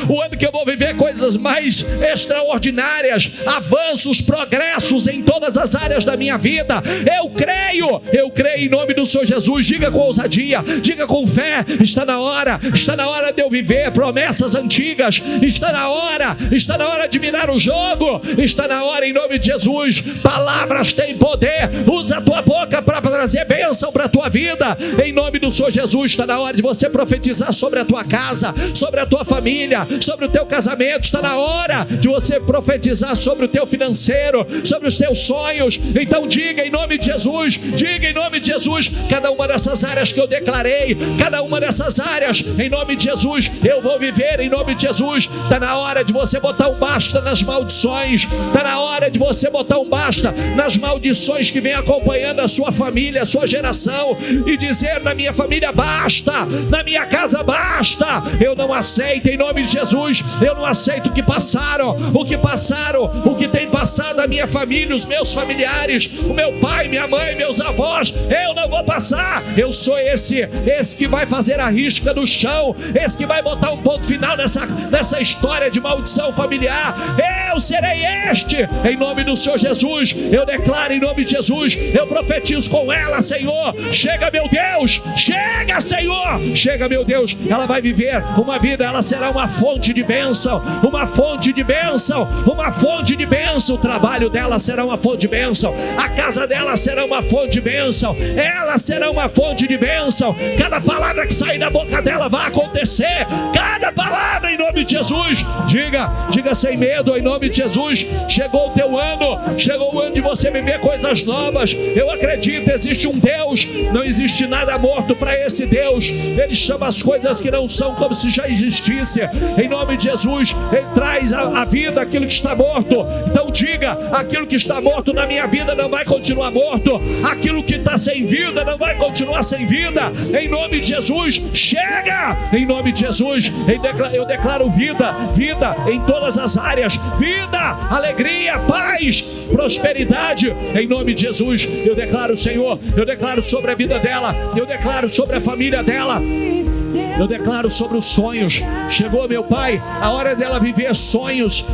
o ano que eu vou viver coisas mais extraordinárias, avanços, progressos em todas as áreas da minha vida. Eu creio em nome do Senhor Jesus. Diga com ousadia, diga com fé: está na hora de eu viver promessas antigas, está na hora de virar o jogo, está na hora, em nome de Jesus. Palavras têm poder, usa a tua boca para trazer bênção para a tua vida, em nome do Senhor Jesus. Está na hora de você profetizar sobre a tua casa, sobre a tua família, sobre o teu casamento. Está na hora de você profetizar sobre o teu financeiro, sobre os teus sonhos. Então diga em nome de Jesus, cada uma dessas áreas que eu declarei, cada uma dessas áreas, em nome de Jesus, eu vou viver em nome de Jesus. Está na hora de você botar um basta nas maldições, está na hora de você botar um basta nas maldições que vem acompanhando a sua família, a sua geração, e dizer: na minha família basta, na minha casa basta. Eu não aceito, em nome de Jesus, eu não aceito o que tem passado a minha família, os meus familiares, o meu pai, minha mãe, meus avós. Eu não vou passar. Eu sou esse que vai fazer a risca no chão, esse que vai botar um ponto final nessa história de maldição familiar. Eu serei este, em nome do Senhor Jesus. Eu declaro em nome de Jesus, eu profetizo com ela: Senhor, chega, meu Deus, chega, Senhor, chega, meu Deus. Ela vai viver uma vida, ela será uma fonte de bênção, uma fonte de bênção, uma fonte de bênção. O trabalho dela será uma fonte de bênção, a casa dela será uma fonte de bênção, ela será uma fonte de bênção. Cada palavra que sair da boca dela vai acontecer, cada palavra, em nome de Jesus. Diga sem medo, em nome de Jesus. Chegou o teu ano, chegou o ano de você viver coisas novas. Eu acredito, existe um Deus, não existe nada morto para esse Deus. Ele chama as coisas que não são como se já existisse. Em nome de Jesus, Ele traz à vida aquilo que está morto. Então diga: aquilo que está morto na minha vida não vai continuar morto, aquilo que está sem vida não vai continuar sem vida, em nome de Jesus. Chega, em nome de Jesus. Eu declaro vida em todas as áreas, vida, alegria, paz, prosperidade, em nome de Jesus. Eu declaro, Senhor, eu declaro sobre a vida dela, eu declaro sobre a família dela, eu declaro sobre os sonhos. Chegou, meu Pai, a hora dela viver sonhos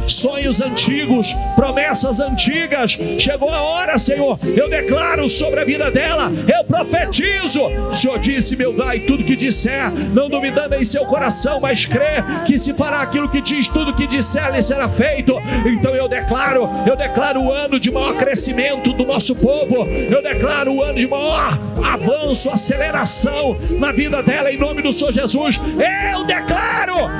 antigos, promessas antigas. Chegou a hora, Senhor. Eu declaro sobre a vida dela, eu profetizo. O Senhor disse, meu Pai, tudo que disser, não duvidando em seu coração, mas crê que se fará aquilo que diz, tudo que disser lhe será feito. Então eu declaro o ano de maior crescimento do nosso povo. Eu declaro o ano de maior avanço, aceleração na vida dela, em nome do Senhor Jesus.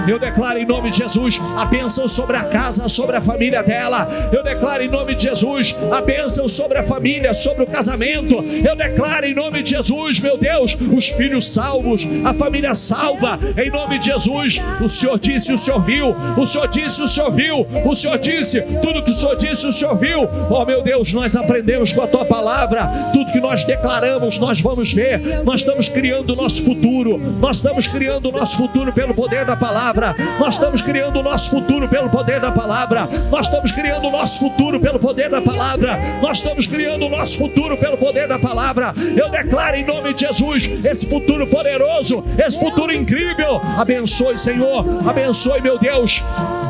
Eu declaro em nome de Jesus a bênção sobre a casa, sobre a família dela. Eu declaro em nome de Jesus a bênção sobre a família, sobre o casamento. Eu declaro em nome de Jesus, meu Deus, os filhos salvos, a família salva, em nome de Jesus. O Senhor disse, o Senhor viu. O Senhor disse, o Senhor viu. O Senhor disse, tudo que o Senhor disse, o Senhor viu. Oh, meu Deus, nós aprendemos com a Tua palavra. Tudo que nós declaramos, nós vamos ver. Nós estamos criando o nosso futuro. Nós estamos criando criando o nosso futuro pelo poder da palavra. Nós estamos criando o nosso futuro pelo poder da palavra. Nós estamos criando o nosso futuro pelo poder da palavra. Nós estamos criando o nosso futuro pelo poder da palavra. Eu declaro em nome de Jesus esse futuro poderoso, esse futuro incrível. Abençoe, Senhor. Abençoe, meu Deus.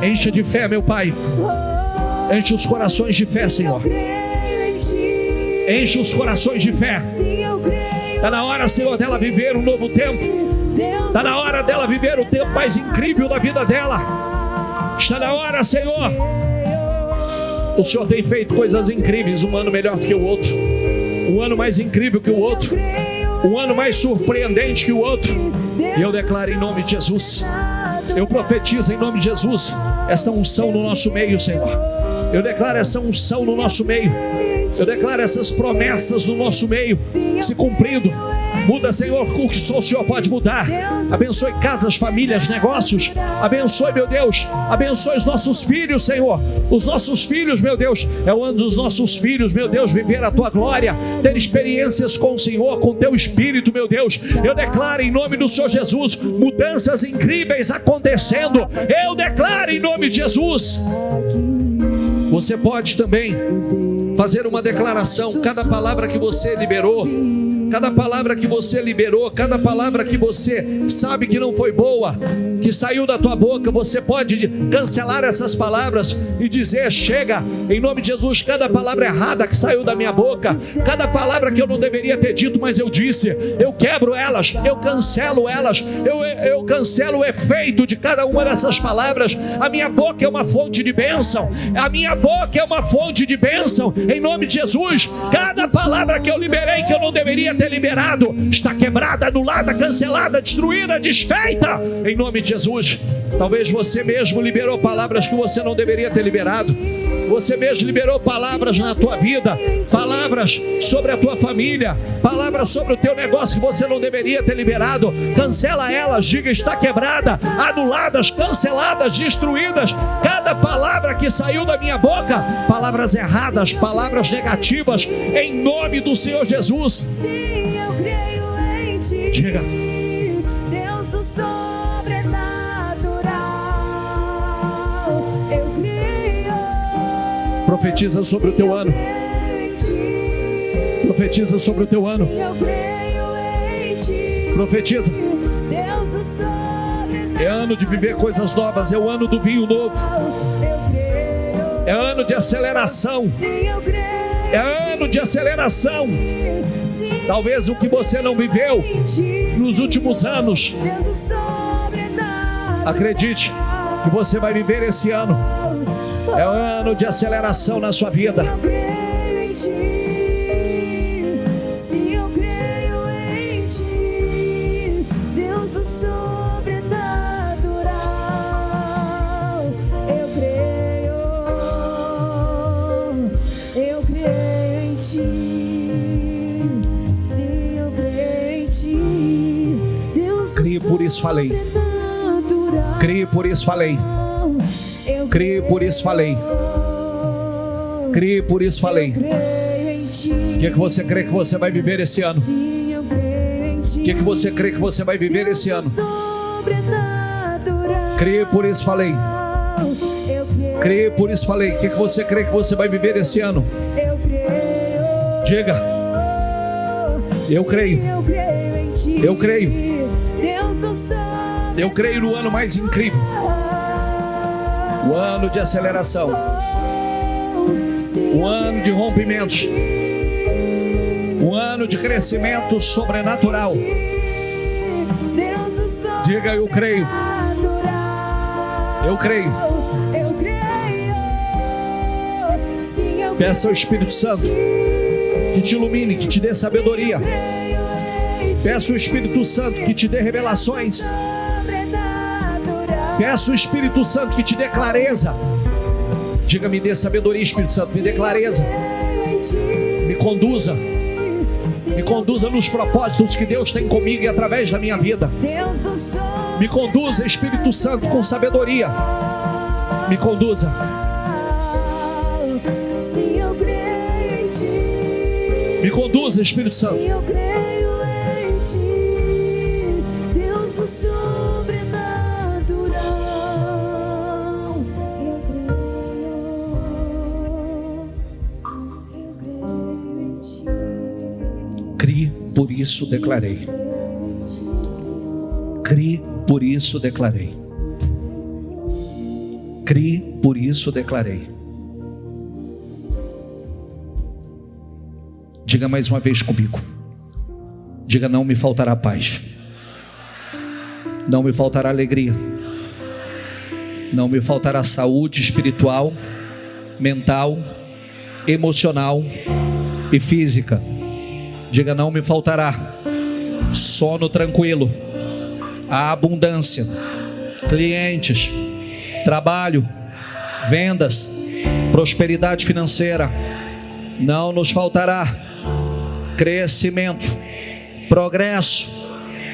Enche de fé, meu Pai. Enche os corações de fé, Senhor. Enche os corações de fé. Está na hora, Senhor, dela viver um novo tempo. Está na hora dela viver o tempo mais incrível da vida dela. Está na hora, Senhor. O Senhor tem feito coisas incríveis, um ano melhor que o outro, um ano mais incrível que o outro, um ano mais surpreendente que o outro. E eu declaro em nome de Jesus, eu profetizo em nome de Jesus essa unção no nosso meio, Senhor. Eu declaro essa unção no nosso meio. Eu declaro essas promessas no nosso meio se cumprindo. Muda, Senhor, o que só o Senhor pode mudar. Abençoe casas, famílias, negócios. Abençoe, meu Deus. Abençoe os nossos filhos, Senhor. Os nossos filhos, meu Deus. É o ano dos nossos filhos, meu Deus, viver a Tua glória, ter experiências com o Senhor, com o Teu Espírito, meu Deus. Eu declaro em nome do Senhor Jesus mudanças incríveis acontecendo. Eu declaro em nome de Jesus. Você pode também fazer uma declaração. Cada palavra que você liberou, cada palavra que você liberou, cada palavra que você sabe que não foi boa, que saiu da tua boca, você pode cancelar essas palavras e dizer: chega, em nome de Jesus. Cada palavra errada que saiu da minha boca, cada palavra que eu não deveria ter dito, mas eu disse, eu quebro elas, eu cancelo elas, eu cancelo o efeito de cada uma dessas palavras. A minha boca é uma fonte de bênção, a minha boca é uma fonte de bênção, em nome de Jesus. Cada palavra que eu liberei, que eu não deveria ter liberado, está quebrada, anulada, cancelada, destruída, desfeita, em nome de Jesus. Talvez você mesmo liberou palavras que você não deveria ter liberado. Você mesmo liberou palavras na tua vida, palavras sobre a tua família, palavras sobre o teu negócio que você não deveria ter liberado. Cancela elas, diga: está quebrada, anuladas, canceladas, destruídas. Cada palavra que saiu da minha boca, palavras erradas, palavras negativas, em nome do Senhor Jesus. Sim, eu creio em Ti. Diga: Deus do sobrenatural. Eu creio. Profetiza sobre o teu ano. Profetiza sobre o teu ano. Profetiza. É ano de viver coisas novas. É o ano do vinho novo. É ano de aceleração. É ano de aceleração. Talvez o que você não viveu nos últimos anos, acredite que você vai viver esse ano. É um ano de aceleração na sua vida. Eu creio em Ti. Se eu creio em Ti, Deus do sobrenatural. Eu creio em Ti. Se eu creio em Ti, Deus do Creio, por isso falei. Creio, por isso falei. Creio, por isso falei. Creio, por isso falei. O que você crê que você vai viver esse ano? O que você crê que você vai viver esse ano? Creio, por isso falei. Creio, por isso falei. O que você crê que você vai viver esse ano? Diga: eu creio. Eu creio. Eu creio no ano mais incrível. O ano de aceleração, o ano de rompimentos, o ano de crescimento sobrenatural. Diga: eu creio. Eu creio. Peça ao Espírito Santo que te ilumine, que te dê sabedoria. Peça ao Espírito Santo que te dê revelações. Peço o Espírito Santo que te dê clareza. Diga: me dê sabedoria, Espírito Santo, me dê clareza. Me conduza. Me conduza nos propósitos que Deus tem comigo e através da minha vida. Me conduza, Espírito Santo, com sabedoria. Me conduza. Me conduza, Espírito Santo. do sobrenatural. Eu creio em ti. Crie, por isso declarei. Crie, por isso declarei. Crie, por isso declarei. Diga mais uma vez comigo. Diga: não me faltará paz. Não me faltará alegria. Não me faltará saúde espiritual, mental, emocional e física. Diga: não me faltará sono tranquilo, a abundância, clientes, trabalho, vendas, prosperidade financeira. Não nos faltará crescimento, progresso.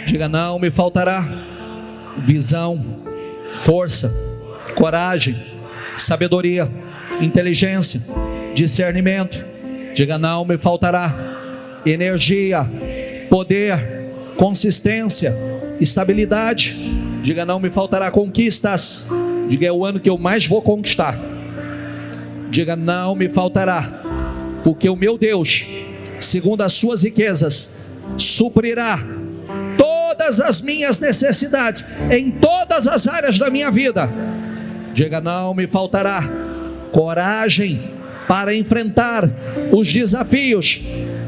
Diga: não me faltará visão, força, coragem, sabedoria, inteligência, discernimento. Diga: não me faltará energia, poder, consistência, estabilidade. Diga: não me faltará conquistas. Diga: é o ano que eu mais vou conquistar. Diga: não me faltará, porque o meu Deus, segundo as suas riquezas, suprirá todas as minhas necessidades em todas as áreas da minha vida. Diga: não me faltará coragem para enfrentar os desafios.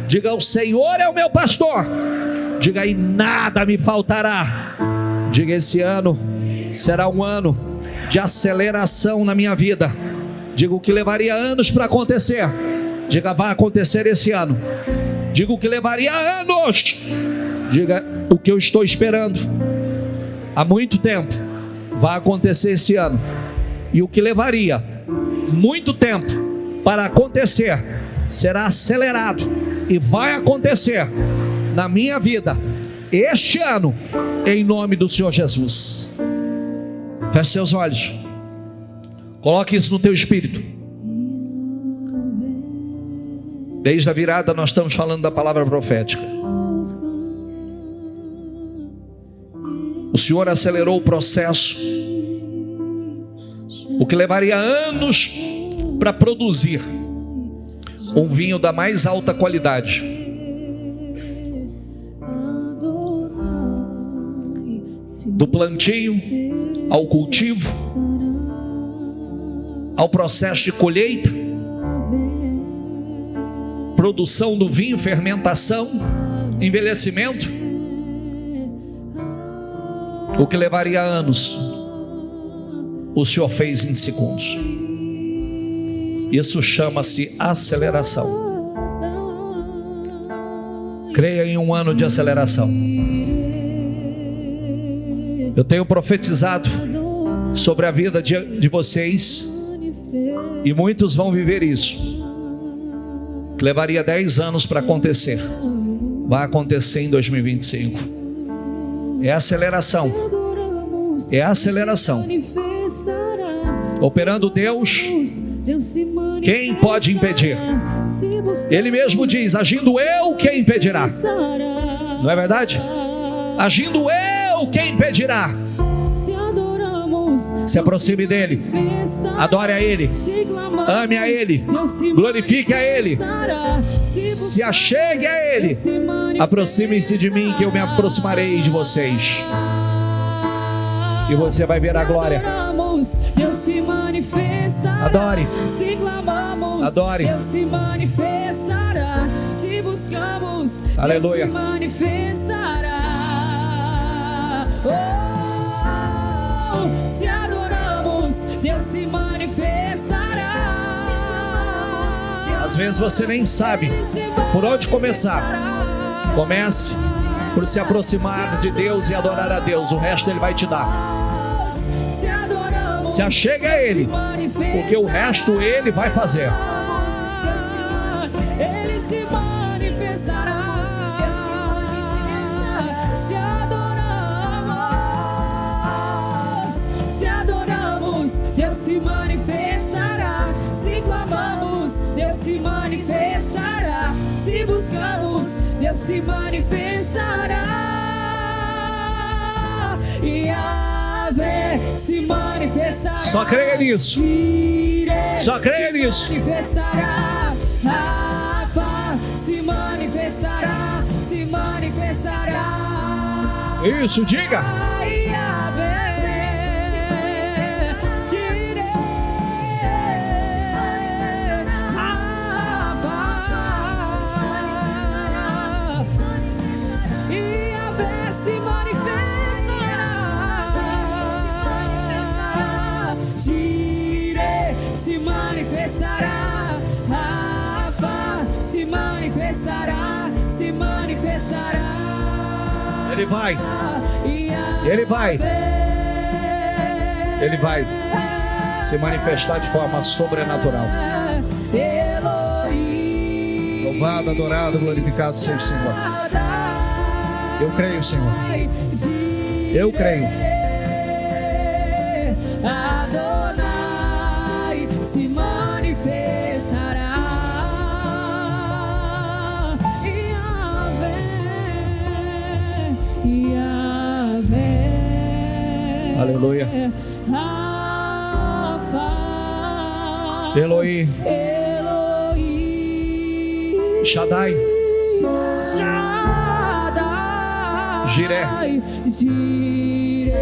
Diga: o Senhor é o meu pastor. Diga: e nada me faltará. Diga: esse ano será um ano de aceleração na minha vida. Diga: o que levaria anos para acontecer, diga: vai acontecer esse ano. Diga: o que levaria anos, diga: o que eu estou esperando há muito tempo, vai acontecer esse ano. E o que levaria muito tempo para acontecer, será acelerado e vai acontecer na minha vida este ano, em nome do Senhor Jesus. Feche seus olhos, coloque isso no teu espírito. Desde a virada nós estamos falando da palavra profética. O Senhor acelerou o processo, o que levaria anos para produzir um vinho da mais alta qualidade. Do plantio ao cultivo, ao processo de colheita, produção do vinho, fermentação, envelhecimento. O que levaria anos, o Senhor fez em segundos. Isso chama-se aceleração. Creia em um ano de aceleração. Eu tenho profetizado sobre a vida de vocês, e muitos vão viver isso. Que levaria 10 anos para acontecer, vai acontecer em 2025. É aceleração. É aceleração. Operando Deus, quem pode impedir? Ele mesmo diz: agindo eu, quem impedirá? Não é verdade? Agindo eu, quem impedirá? Se aproxime dele, adore a ele, ame a ele, glorifique a ele, se achegue a ele. Aproxime-se de mim, que eu me aproximarei de vocês, e você vai ver a glória. Adore, adore. Aleluia. Se adoramos, Deus se manifestará. Às vezes você nem sabe por onde começar. Comece por se aproximar de Deus e adorar a Deus. O resto Ele vai te dar. Se achegue a Ele, porque o resto Ele vai fazer. Ele se manifestará. Se adoramos, Deus se manifestará. Se clamamos, Deus se manifestará. Se buscamos, Deus se manifestará. Yahvé se manifestará. Só creia nisso. Só creia nisso. Se manifestará. Rafa se manifestará. Se manifestará. Isso, diga. Se manifestará, Rafa se manifestará, se manifestará. Ele vai, ele vai, ele vai se manifestar de forma sobrenatural. Louvado, adorado, glorificado seja o Senhor. Eu creio, Senhor. Eu creio. Adonai se manifestará. Yahvé. Aleluia. Rafa. Eloí. Eloí. Shaddai. Shaddai. Jireh. Jireh.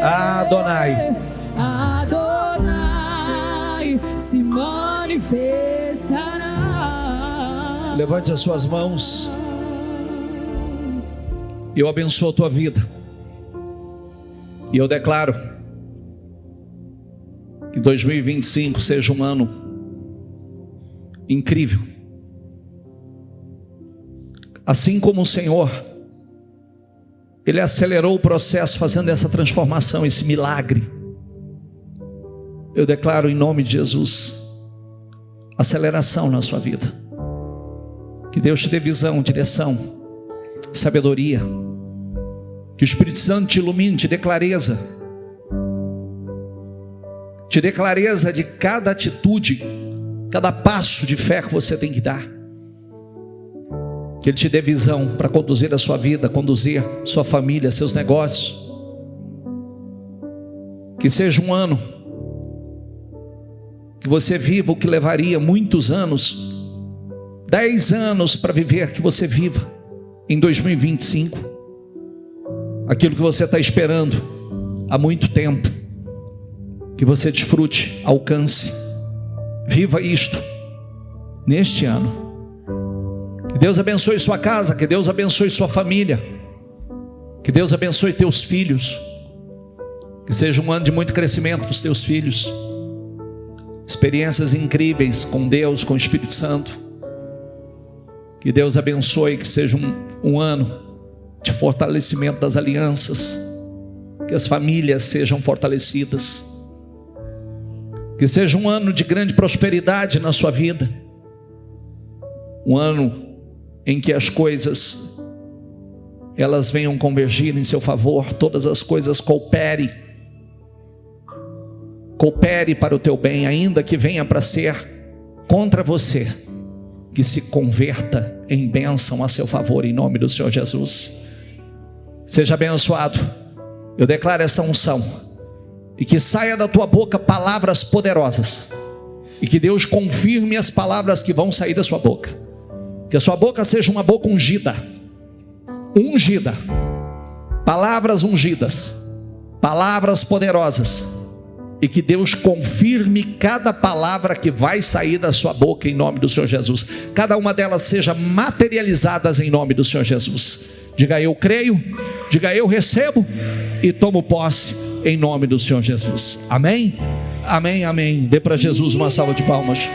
Adonai. Adonai se manifestará. Levante as suas mãos. Eu abençoo a tua vida. E eu declaro que 2025 seja um ano incrível. Assim como o Senhor, Ele acelerou o processo fazendo essa transformação, esse milagre. Eu declaro em nome de Jesus aceleração na sua vida. Que Deus te dê visão, direção, sabedoria. Que o Espírito Santo te ilumine, te dê clareza. Te dê clareza de cada atitude, cada passo de fé que você tem que dar. Que Ele te dê visão para conduzir a sua vida, conduzir sua família, seus negócios. Que seja um ano que você viva o que levaria muitos anos, 10 anos para viver, que você viva em 2025 aquilo que você está esperando há muito tempo. Que você desfrute, alcance, viva isto neste ano. Que Deus abençoe sua casa, que Deus abençoe sua família, que Deus abençoe teus filhos, que seja um ano de muito crescimento para os teus filhos, experiências incríveis com Deus, com o Espírito Santo. Que Deus abençoe, que seja um ano de fortalecimento das alianças, que as famílias sejam fortalecidas, que seja um ano de grande prosperidade na sua vida, um ano em que as coisas elas venham convergir em seu favor, todas as coisas coopere para o teu bem, ainda que venha para ser contra você, que se converta em bênção a seu favor, em nome do Senhor Jesus. Seja abençoado. Eu declaro essa unção, e que saia da tua boca palavras poderosas, e que Deus confirme as palavras que vão sair da sua boca. Que a sua boca seja uma boca ungida, palavras ungidas, palavras poderosas, e que Deus confirme cada palavra que vai sair da sua boca em nome do Senhor Jesus. Cada uma delas seja materializadas em nome do Senhor Jesus. Diga eu creio, diga eu recebo e tomo posse em nome do Senhor Jesus. Amém? Amém, amém. Dê para Jesus uma salva de palmas.